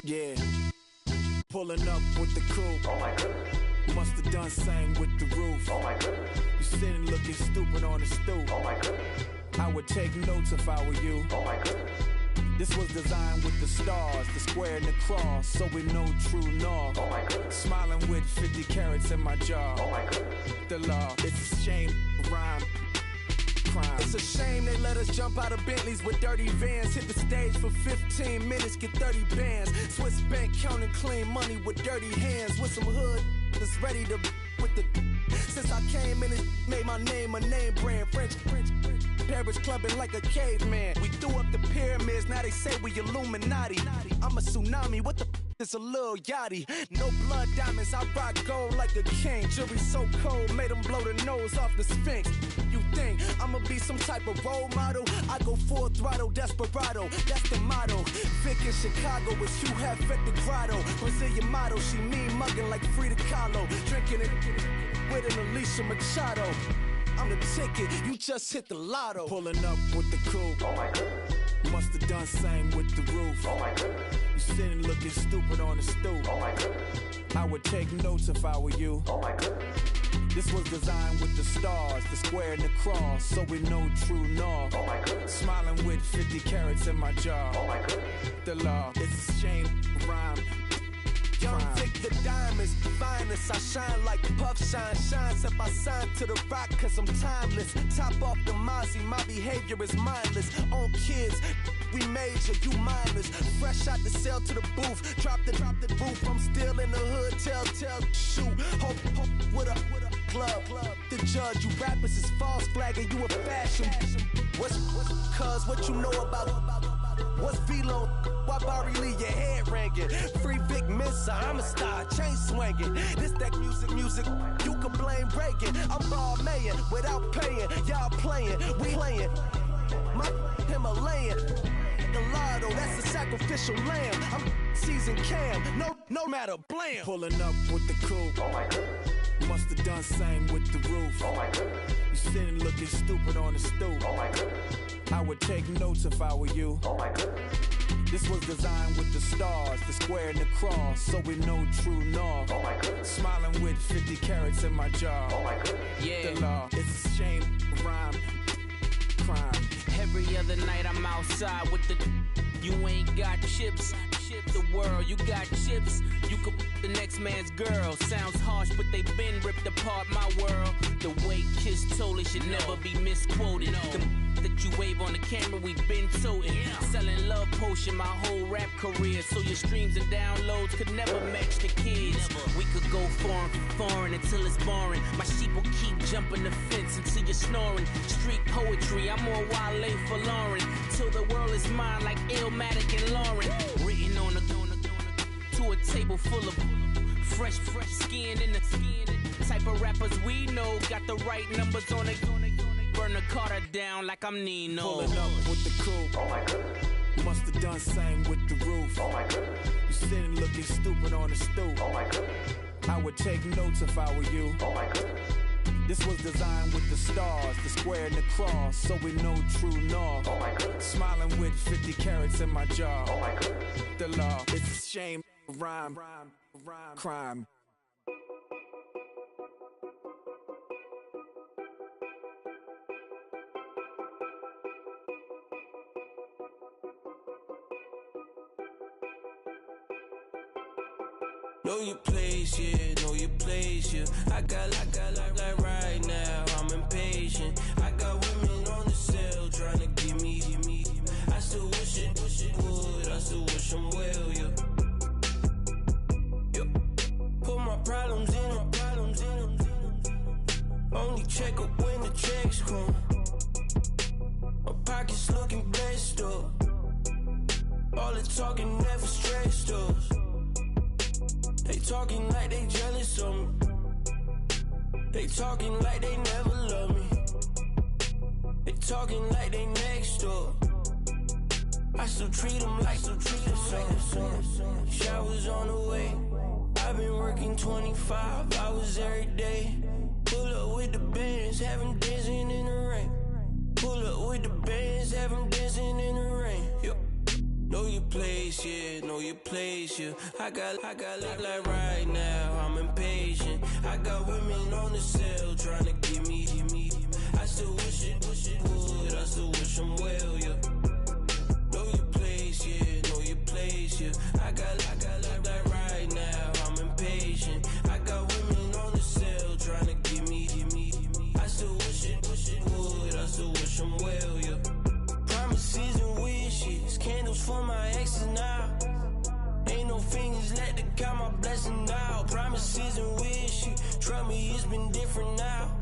O: Yeah, pulling up with the crew. Oh my goodness. Must have done same with the roof. Oh my goodness. You sitting looking stupid on the stoop. Oh my goodness. I would take notes if I were you. Oh my goodness. This was designed with the stars, the square and the cross, so we know true north. Oh my goodness. Smiling with 50 carats in my jaw. Oh my goodness. The law, it's a shame, rhyme. Crime.
P: It's a shame they let us jump out of Bentleys with dirty vans. Hit the stage for 15 minutes, get 30 bands. Swiss bank counting clean money with dirty hands. With some hood that's ready to with the. Since I came in, it made my name a name brand. French. Paris clubbing like a caveman. We threw up the pyramids, now they say we Illuminati. I'm a tsunami, what the is a little yachty. No blood diamonds, I rock gold like a king. Jury so cold, made them blow the nose off the Sphinx. You think I'ma be some type of role model? I go full throttle, desperado, that's the motto. Vic in Chicago is Hugh Hef at the grotto. Brazilian model, she mean mugging like Frida Kahlo. Drinking it with an Alicia Machado. I'm the ticket, you just hit the lotto.
O: Pulling up with the coupe. Oh my goodness. Must have done same with the roof. Oh my goodness. You sitting looking stupid on the stoop. Oh my goodness. I would take notes if I were you. Oh my goodness. This was designed with the stars, the square and the cross, so we know true north. Oh my goodness. Smiling with 50 carats in my jaw. Oh my goodness. The law, it's a shame, rhyme.
P: Young Vic the diamonds, finest. I shine like Puff Shine. Shines if I sign to the rock, cause I'm timeless. Top off the Mozzie, my behavior is mindless. On kids, we major, you minors. Fresh out the cell to the booth. Drop the roof, I'm still in the hood. Tell, shoot. Hope with a club. The judge, you rappers is false flagging, you a fashion. What's cuz, what you know about? What's Velo? Why Barry Lee, your head ringing? Free Vic Mensa, I'm a star, chain swinging. This that music, you can blame Reagan. I'm ball mayin' without paying. Y'all playing, we playing. My Himalayan. Gelato, that's a sacrificial lamb. I'm seasoned cam, no matter, blam.
O: Pulling up with the coupe. Oh my goodness. Must have done same with the roof. Oh my goodness. You sitting looking stupid on the stoop. Oh my goodness. I would take notes if I were you. Oh my goodness. This was designed with the stars, the square and the cross, so we know true north. Oh my goodness. Smiling with 50 carats in my jaw. Oh my goodness. Yeah. The law, it's a shame, rhyme, crime.
Q: Every other night I'm outside with the. You ain't got chips. The world, you got chips. You could the next man's girl. Sounds harsh, but they been ripped apart my world. The way Kiss told it should never be misquoted. The that you wave on the camera, we been toting. Selling love potion my whole rap career. So your streams and downloads could never match the kids. We could go foreign until it's boring. My sheep will keep jumping the fence until you're snoring. Street poetry, I'm more Wale for Lauren. Till the world is mine like Illmatic and Lauren. Written on to a table full of fresh skin in the type of rappers we know. Got the right numbers on it. Burn the Carter down like I'm Nino.
O: Pulling up with the coupe. Oh my goodness. Must have done same with the roof. Oh my goodness. You sitting looking stupid on the stoop. Oh my goodness. I would take notes if I were you. Oh my goodness. This was designed with the stars, the square and the cross, so we know true north. Oh my goodness. Smiling with 50 carats in my jaw. Oh my goodness. The law, it's a shame, rhyme, crime.
E: Know your place, yeah, know your place, yeah. I got like right now, I'm impatient. I got women on the cell trying to give me. I still wish it would, I still wish them well, yeah. Put my problems in. Only check up when the checks come. My pockets looking blessed up. All the talking never stressed us. They talking like they jealous of me. They talking like they never love me. They talking like they next door. I still treat them like so. Showers on the way. I've been working 25 hours every day. Pull up with the bands, have them dancing in the rain. Pull up with the bands, have them dancing in the rain. Yo. Know your place, yeah, know your place, yeah. I got like right now, I'm impatient. I got women on the cell trying to give me. I still wish it would, I still wish them well, yeah. Know your place,
R: missing out. Promises and wish you. Trust me, it's been different now.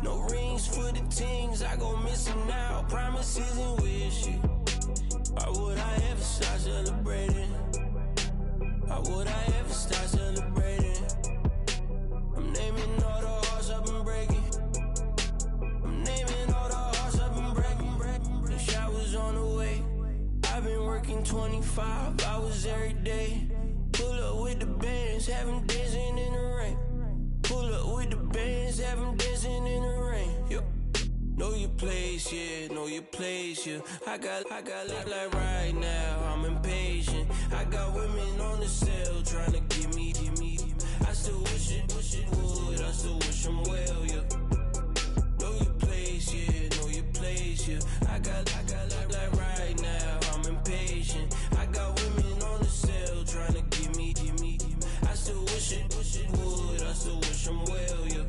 R: No rings for the things I go missing out. Promises and wish you. Why would I ever start celebrating? Why would I ever start celebrating? I'm naming all the hearts I've been breaking. I'm naming all the hearts I've been breaking. The showers on the way. I've been working 25 hours every day. Pull up with the bands, have them dancing in the rain. Pull up with the bands, have them dancing in the rain. Yo. Know your place, yeah, know your place, yeah. I got like right now, I'm impatient. I got women on the cell trying to give me. I still wish it would, I still wish them well, yeah. Know your place, yeah, know your place, yeah. I got like right now, I'm impatient. I got women on the cell trying to give me. I still wish it would, I still wish them well, yeah.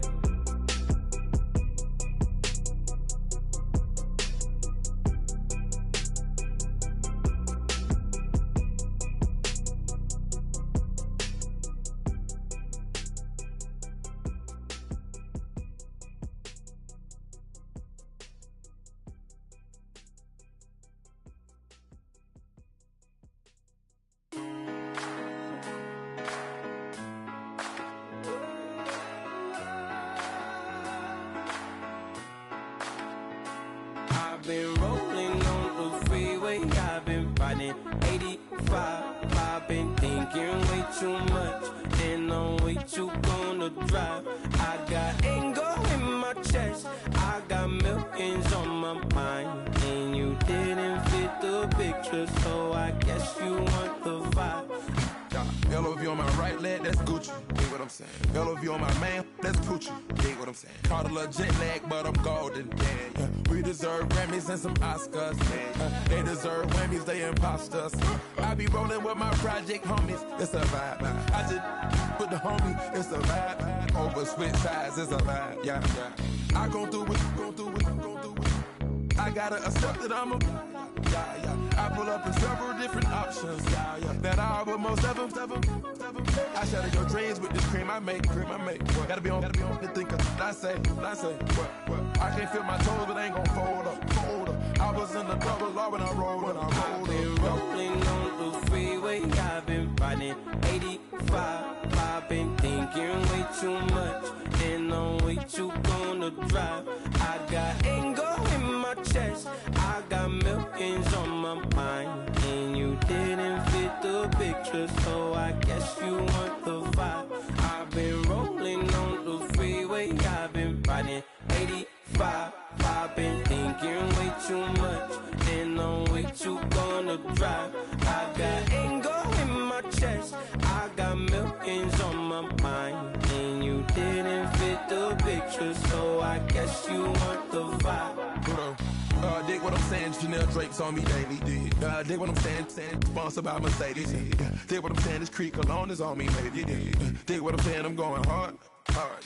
R: Been rolling on the freeway, I've been riding 85. I've been thinking way too much, and I'm way too gonna drive. I got anger in my chest, I got millions on my mind, and you didn't fit the picture, so I guess you want the vibe.
S: LOV on my right leg, that's Gucci. Dig what I'm saying? LOV on my man, that's Gucci. Dig what I'm saying? Caught a little jet lag, but I'm golden. Yeah. We deserve Grammys and some Oscars. They deserve whammies, they imposters. I be rolling with my project homies, it's a vibe. I just put the homie, it's a vibe. Over switch sides, it's a vibe. Yeah. I gon' do it. I gotta accept that I'm a. I pull up in several different options. That I would most ever. I shatter your dreams with this cream I make. Gotta be on the thinker. I say. What? I can't feel my toes, but ain't gon' fold up. I was in the double law when I rolled.
R: I've been rolling on the freeway. I've been riding 85. I've been thinking way too much, and I'm way too gonna drive. I got anger in my chest, I got millions on my mind, and you didn't fit the picture, so I guess you want the vibe. I've been rolling on the freeway, I've been riding 85. I've been thinking way too much, and I'm way too gonna drive. I got anger in my chest, I got millions on my mind, and you didn't fit the picture, so I guess you want the vibe.
S: Dig what I'm saying, Chanel drapes on me daily. Dig what I'm saying, sponsored by Mercedes. Dig what I'm saying, this Creek alone is on me, baby. Dig what I'm saying, I'm going hard,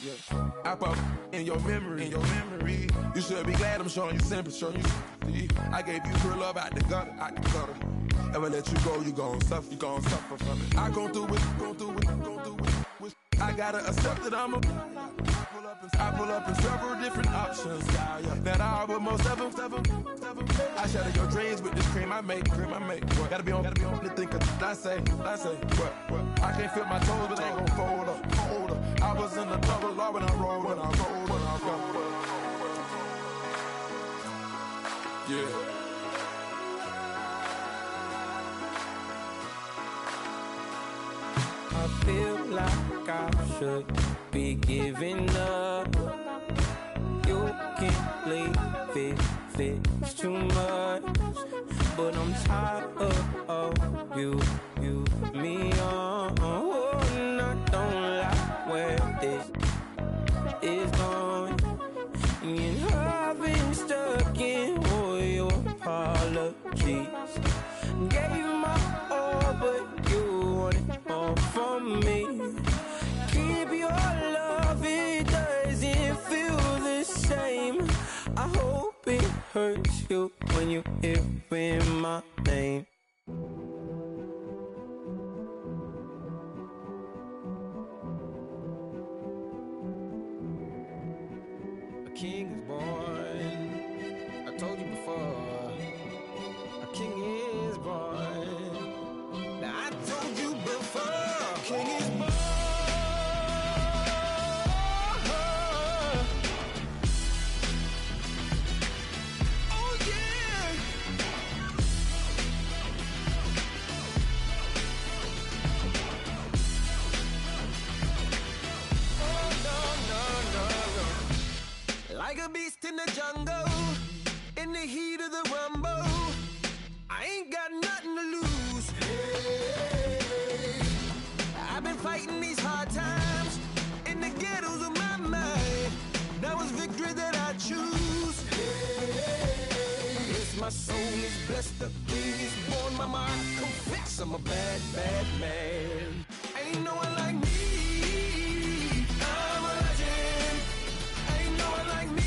S: yeah. I pop in your memory. You should be glad I'm showing you sympathy. I gave you pure love out the gutter. Ever let you go, you gon' suffer from it. I gon' do it. I gotta accept that I'm a. I pull up in several different options. That I would most ever. I shatter your dreams with this cream I make. Gotta be on the thinker. I say. What? I can't feel my toes, but ain't gon' fold up. I was in the double law when I rolled. Yeah.
R: I feel like I should be giving up. You can't leave it's too much. But I'm tired of you, me on. Oh, and I don't like where this is going. And I've been stuck in all your apologies. Gave my all, but you wanted more from me. Keep your love, it doesn't feel the same. I hope it hurts you when you hear my name.
P: beast in the jungle, in the heat of the rumble. I ain't got nothing to lose. Hey, I've been fighting these hard times in the ghettos of my mind. Now it's victory that I choose. Hey, yes, my soul is blessed, the king is born. Mama, I confess I'm a bad, bad man. Ain't no one like me. I'm a legend. Ain't no one like me.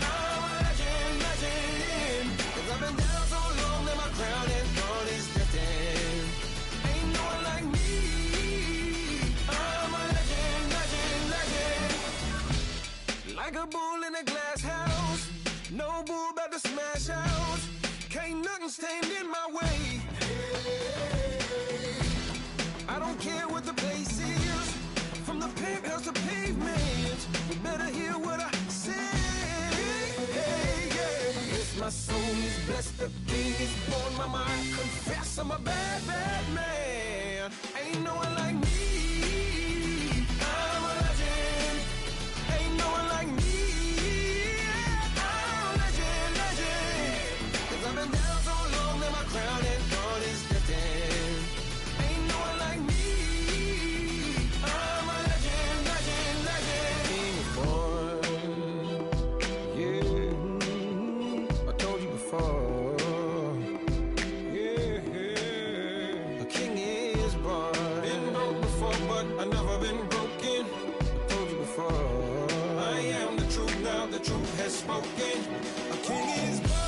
P: I'm a legend, legend. 'Cause I've been down so long that my crown and throne is destined. Ain't no one like me. I'm a legend, legend, legend. Like a bull in a glass house. No bull about to smash out. Can't nothing stand in my way. I don't care what the place is, from the penthouse to pavement. You better hear what I say. Hey, yeah. Yes, my soul is blessed, the king is born. Mama, I confess I'm a bad, bad man. Ain't no one like me. I'm a legend. Ain't no one like me. I'm a legend, legend. 'Cause I've been down so long that my crown and throne is destined. Ain't no one like me. I'm a legend, legend, legend. King is born. Yeah, I told you before. Yeah, a king is born. Been broke before, but I never been broken. I told you before. I am the truth now, the truth has spoken. A king is born.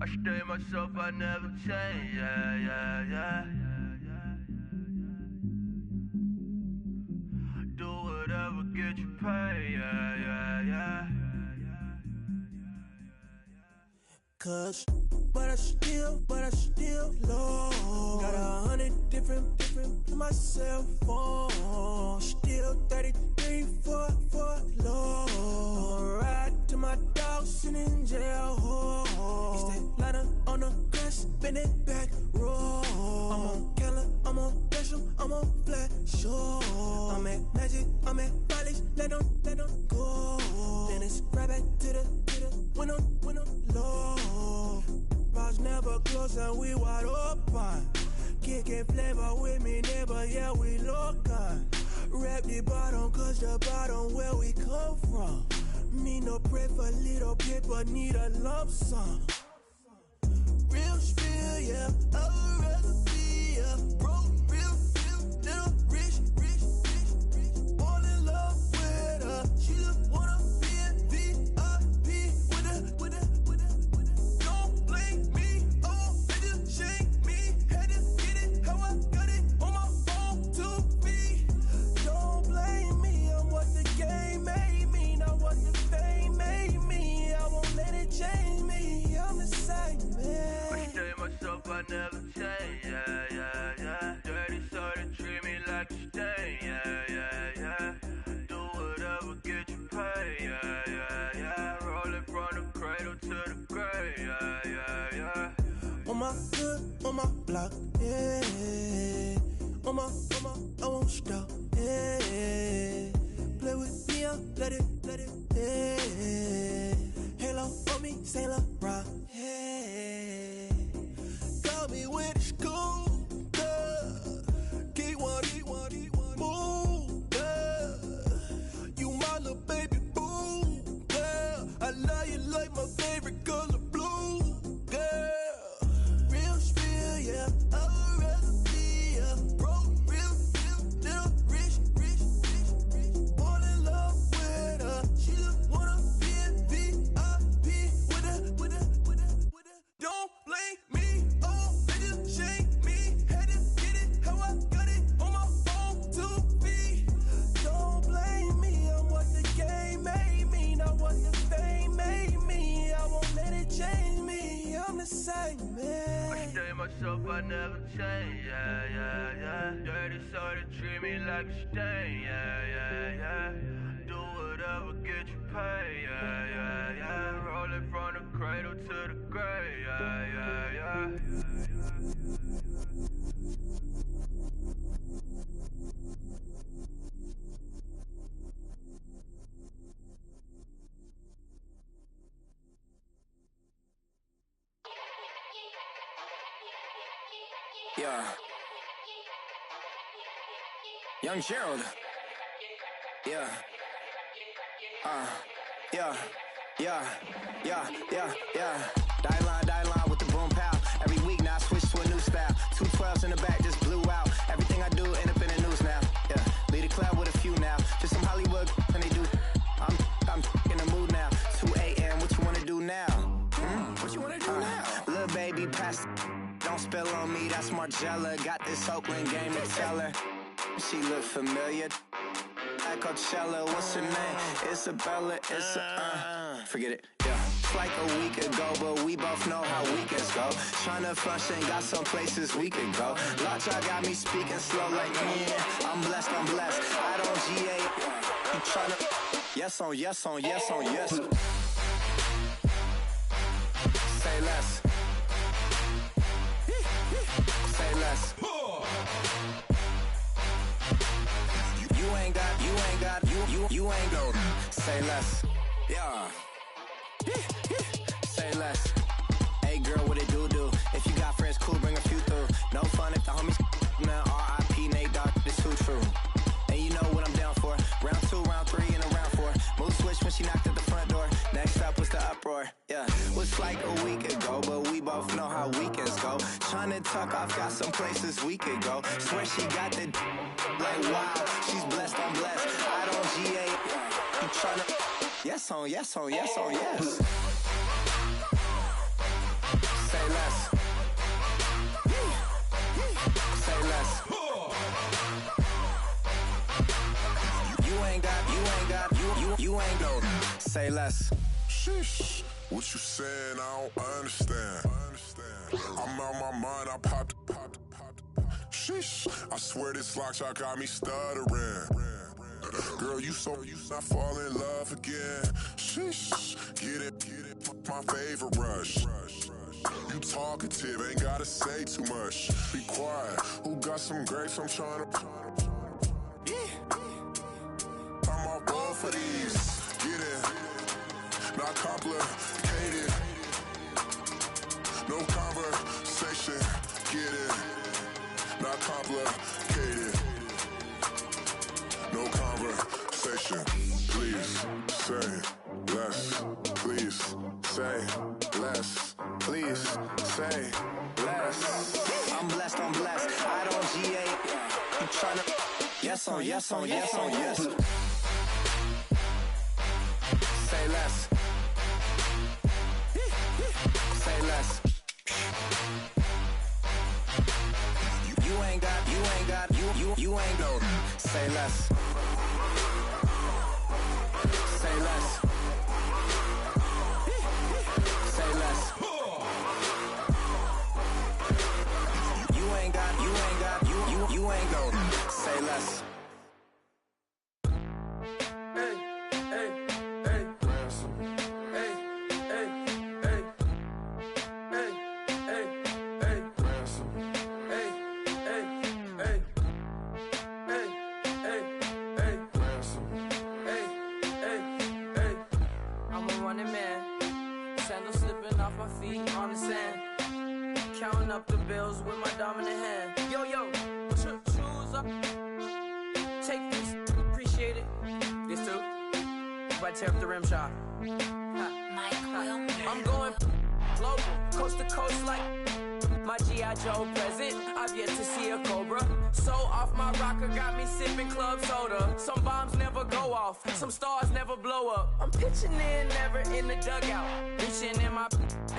R: I stay myself, I never change, yeah. Do whatever, get you paid, yeah.
E: Cause, but I still low. Got 100 different in my cell phone. Still 33 for low. I'ma ride to my dog sitting in jail. He stay lighter on the grass, bend it back, roll. I'm on Keller, I'm on Besham, I'm on Flat Shore. I'm at Magic, I'm at Follies, let them go. Then it's right back to the window low. Bars never close and we wide open. Kicking flavor with me, neighbor, yeah, we local. Rap the bottom, cause the bottom where we come from. Me no pray for little paper, need a lump sum. Real spill, yeah, I would rather be a broke, real, little rich. Fall in love with her, she just wanna be in VIP with her. Don't blame me, oh, they just shake me. Had to get it, how I got it, on my phone to be. Don't blame me, I'm what the game made me, not what the fame made me. I won't let it change me, I'm the same man.
R: I stay myself, I never change, yeah. Dirty so they treat me like a stain, yeah. Do whatever, get you paid, yeah. Rolling from the cradle to the grave, yeah.
E: On my hood, on my block, yeah. On my, I won't stop, yeah. Play with me, I'll let it, yeah. Halo on me, Saint Laurent, yeah. Got me with the school, keep one, move, yeah. You my little baby boo, yeah. I love you like my favorite color blue, girl. Real spill, yeah, I would rather be a broke, real, little rich. Fall in love with her, she just wanna be in VIP with her. Don't blame me, oh, they just shake me. Had to get it, how I got it, on my phone to be. Don't blame me, I'm what the game made me, not what the fame made me. I won't let it change me, I'm the same man.
R: I stay myself, I never change, yeah. Dirty so they treat me like a stain, yeah. Do whatever, get you paid, yeah. Rolling from the cradle to the grave, yeah.
T: Yeah. Young Gerald. Yeah. Die line with the boom pow. Every week now I switch to a new style. 2 12s in the back just blew out. Everything I do end up in the news now. Yeah. Lead a club with a few now. Just some Hollywood and they do. I'm in the mood now. 2 a.m. What you wanna do now? What you wanna do now? Little baby pass. Don't spill on me, that's Margella. Got this Oakland game to tell her. She look familiar. At Coachella, what's her name? Isabella, forget it, yeah. It's like a week ago, but we both know how weekends go. Tryna function, got some places we could go. Lockjaw got me speaking slow like, yeah, I'm blessed. I don't GA, you tryna, yes on yes. Say less. Say less. You ain't go. Say less. Yeah. Say less. Hey girl, what it do? If you got friends, cool, bring a few through. No fun if the homies now R.I.P. Nate Dogg, this too true. And you know what I'm down for. Round 2, round 3, and a round 4. Mood switch when she knocked at the front door. Next up was the uproar. Yeah, was like a week ago, but we both know how weekends go. Tryna tuck off, got some places we could go. Swear she got the like wow, she's blessed, I'm blessed. I don't GA. You tryna yes on yes. say less. You ain't got, you ain't no, say less.
U: Sheesh, what you saying? I don't understand. I'm out my mind, I popped. Sheesh, I swear this lock shot got me stuttering. Girl, you not fall in love again. Sheesh, get it, my favorite rush. You talkative, ain't gotta say too much. Be quiet, who got some grapes? I'm trying to. I'm all ball for these. Get it, not complicated. No conversation, get it, not complicated. No conversation, please say less. Please say less. Please say less.
T: I'm blessed, I don't GA. You tryna, yes on, yes on, yes on, yes. Say less. Say less. You ain't got, you ain't no. Say less. Say less. Say less. You ain't got, you ain't no. Say less.
R: Hey, hey, hey. Ransom. Hey, hey, hey. Hey, hey, hey. Ransom. Hey, hey, hey. Hey, hey, hey. Ransom. Hey, hey, hey.
V: I'm a running man. Sandals slipping off my feet on the sand. Counting up the bills with my dominant hand. Yo, choose up. Take this, appreciate it. This too. If I tear up the rim shot. I'm going global, coast to coast like my G.I. Joe present. I've yet to see a Cobra. So off my rocker got me sipping club soda. Some bombs never go off, some stars never blow up. I'm pitching in, never in the dugout. Reaching in my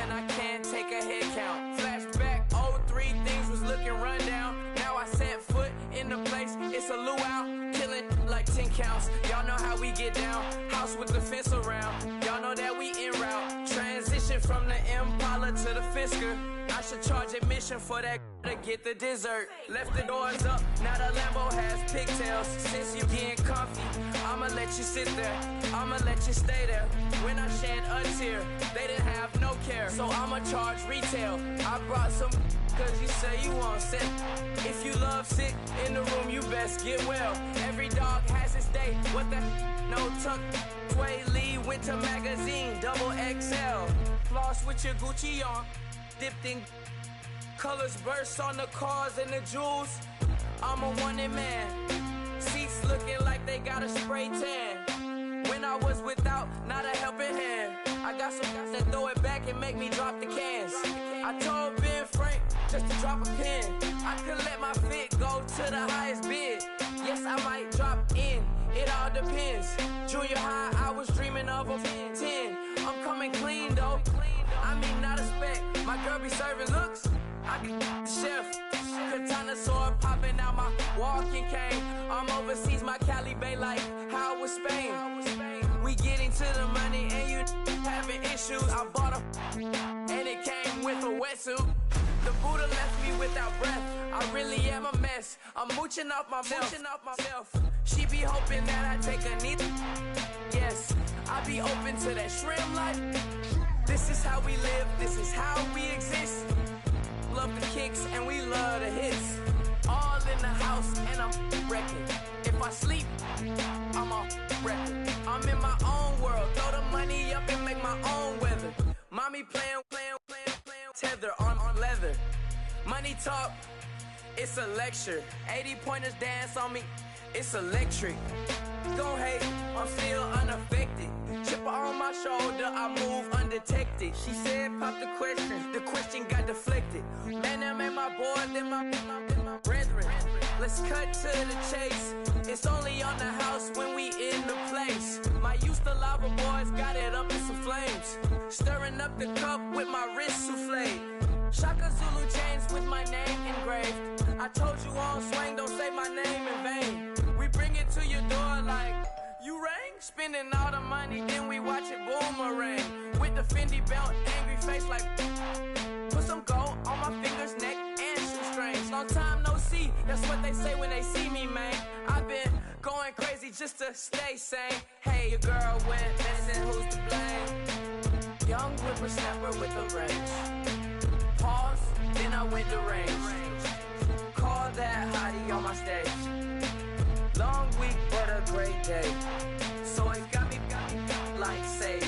V: and I can't take a head count. Flashback, 03, things was looking run down. Now I set foot in the place, it's a luau. Killing like 10 counts, y'all know how we get down. House with the fence around, y'all know that we en route. Transition from the Impala to the Fisker. I should charge admission for that to get the dessert. Left the doors up, now the Lambo has pigtails. Since you getting comfy, I'ma let you sit there, I'ma let you stay there. When I shed a tear, they didn't have no care, so I'ma charge retail. I brought some cause you say you want set. If you love sick in the room, you best get well. Every dog has its day, what the no tuck. Sway Lee, Winter Magazine, double XL. Floss with your Gucci on, dipped in colors burst on the cars and the jewels. I'm a wanted man. Seats looking like they got a spray tan. When I was without, not a helping hand. I got some guys that throw it back and make me drop the cans. I told Ben Frank just to drop a pin. I could let my fit go to the highest bid. Yes, I might drop in, it all depends. Junior high, I was dreaming of a 10. I'm coming clean though. I mean, not a spec. My girl be serving looks. I can the chef. Katana sword popping out my walking cane. I'm overseas, my Cali Bay like how was Spain. We getting to the money and you having issues. I bought a and it came with a wetsuit. The Buddha left me without breath. I really am a mess. I'm mooching off myself. She be hoping that I take a knee. Yes, I be open to that shrimp life. This is how we live. This is how we exist. Love the kicks and we love the hits. All in the house and I'm wrecking. If I sleep, I'm off record. I'm in my own world. Throw the money up and make my own weather. Mommy playing tether on leather. Money talk, it's a lecture. 80 pointers dance on me, it's electric. Don't hate, I'm still unaffected. Chipper on my shoulder, I move undetected. She said pop the question got deflected. Man, that made my boy, then my brethren. Let's cut to the chase. It's only on the house when we in the place. My used to lava boys got it up in some flames. Stirring up the cup with my wrist souffle. Shaka Zulu chains with my name engraved. I told you on swing, don't say my name in vain. We bring it to your door like, you rang? Spending all the money, then we watch it boomerang. With the Fendi belt, angry face like, put some gold on my fingers, neck, and shoestrings. Long time no see, that's what they say when they see me, man. I've been going crazy just to stay sane. Hey, your girl went missing, who's to blame? Young whippersnapper with a range. Pause, then I went to range. Call that hottie on my stage. Long week, but a great day. So it got me like sage.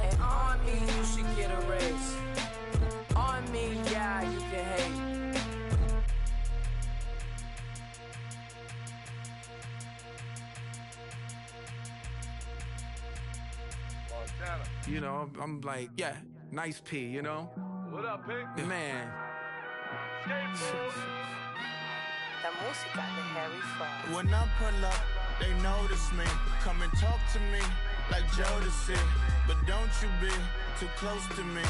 V: And on me, you should get a raise. On me, yeah, you can hate.
C: Montana.
O: You know, I'm like, yeah, nice P, you know?
C: What up, Pink?
O: Man.
A: La música de Harry Fraud.
B: When I pull up, they notice me. Come and talk to me like Jodeci. But don't you be too close to me.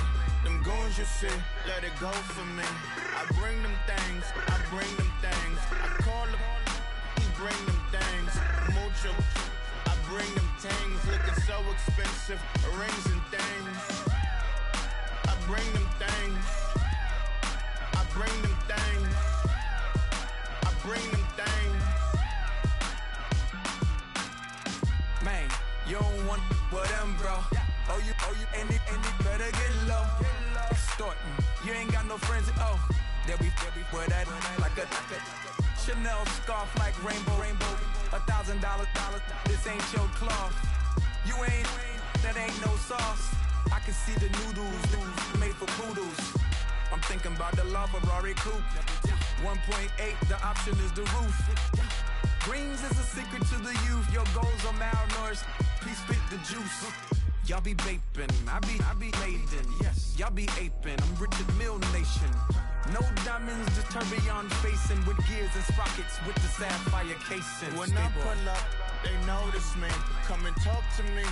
B: Them goons you see, let it go for me. I bring them things, I bring them things. I call them, he bring them things. Mucho, I bring them things. Looking so expensive, rings and things. I bring them things. I bring them things. Bring them things.
O: Man, you don't want with them, bro. Oh, you, and it better get low. Extorting, you ain't got no friends. Oh, they'll be with that like a Chanel scarf like rainbow. $1,000, this ain't your cloth. You ain't, that ain't no sauce. I can see the noodles made for poodles. I'm thinking about the La Ferrari coupe. 1.8, the option is the roof. Greens is a secret to the youth. Your goals are malnourished. Please spit the juice. Y'all be vaping, I be laden. Yes, y'all be aping. I'm Richard Mill Nation. No diamonds, just tourbillon facing with gears and sprockets with the sapphire casing.
B: When I pull up, they notice me. Come and talk to me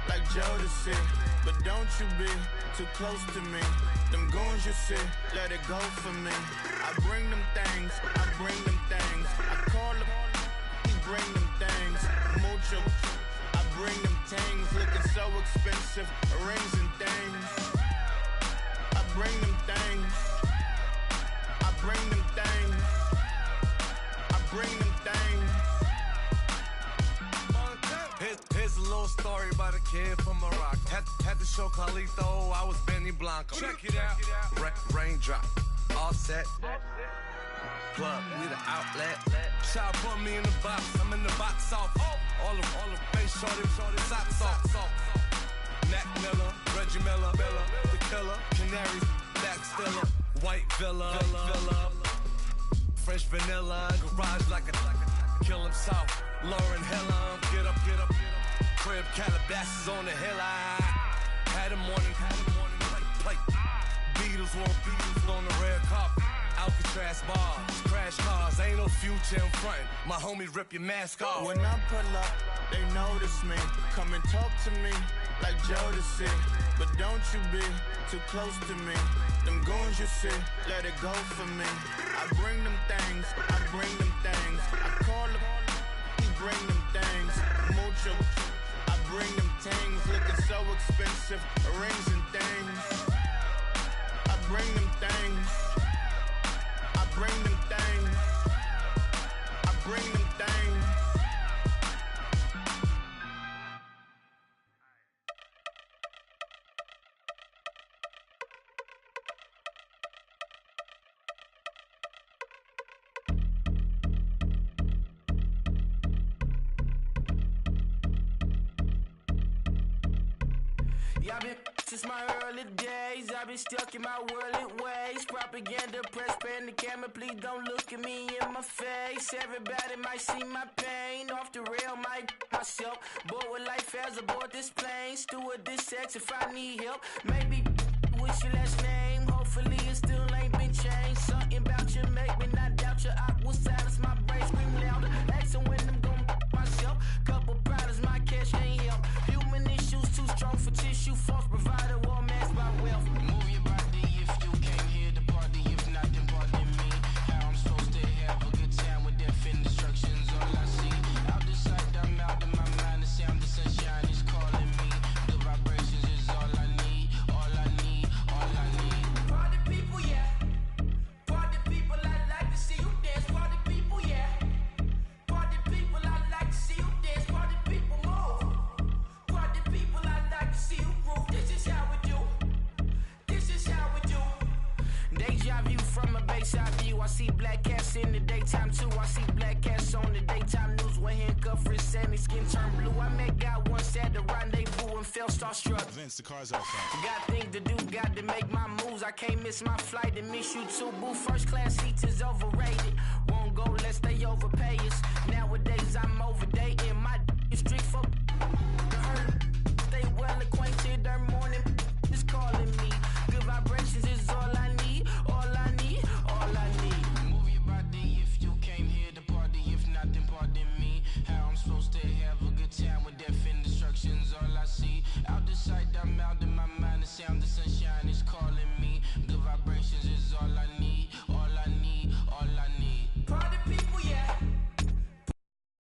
B: like Jodeci. But don't you be too close to me. Them goons you see, let it go for me. I bring them things, I bring them things. I call them, he bring them things. Mucho, I bring them things. Looking so expensive, rings and things. I bring them things. I bring them things. I bring them things.
W: Here's a little story about a kid from Morocco. Had to show Carlito I was Benny Blanco.
C: Check it out.
W: Raindrop, all set. Plug, we the outlet. Shot put me in the box, I'm in the box off. All the face shorty, socks off. Mac Miller, Reggie Miller, the killer, Canaries, back stiller, white villa, fresh vanilla, garage like a kill himself. Lauren Hiller, get up. Crib Calabasas on the hill. I had him morning plate. Beatles on the red carpet. Alcatraz bars, crash cars, ain't no future in front. My homies rip your mask off.
B: When I pull up, they notice me. Come and talk to me like Jodeci. But don't you be too close to me. Them goons you see, let it go for me. I bring them things, I bring them things. I call them, he bring them things. Mucho, I bring them things. Looking so expensive, rings and things. I bring them things. I bring them things. I bring them things.
V: I've been since my early days, I've been stuck in my worldly ways. Propaganda, press, pan the camera, please don't look at me in my face. Everybody might see my pain, off the rail, might myself. Bored with life as aboard this plane. Steward this sex if I need help. Maybe what's your last name? Hopefully it still ain't been changed. Something about you make me not doubt you. I will silence my brain, scream louder. Asking when I'm gonna myself. Couple problems, my cash ain't help. Human issues too strong for tissue. False provider, war mask by wealth. Move your body if you came here to party. If not, then pardon me. How I'm so view. I see black cats in the daytime too. I see black cats on the daytime news when handcuffed wrist and his skin turned blue. I met God once at the rendezvous and felt starstruck.
D: Vince, the car's outside.
V: Got things to do, got to make my moves. I can't miss my flight and miss you too. Boo, first class seats is overrated. Won't go, let's stay overpay us. Nowadays I'm overdating. My strict for stay well acquainted.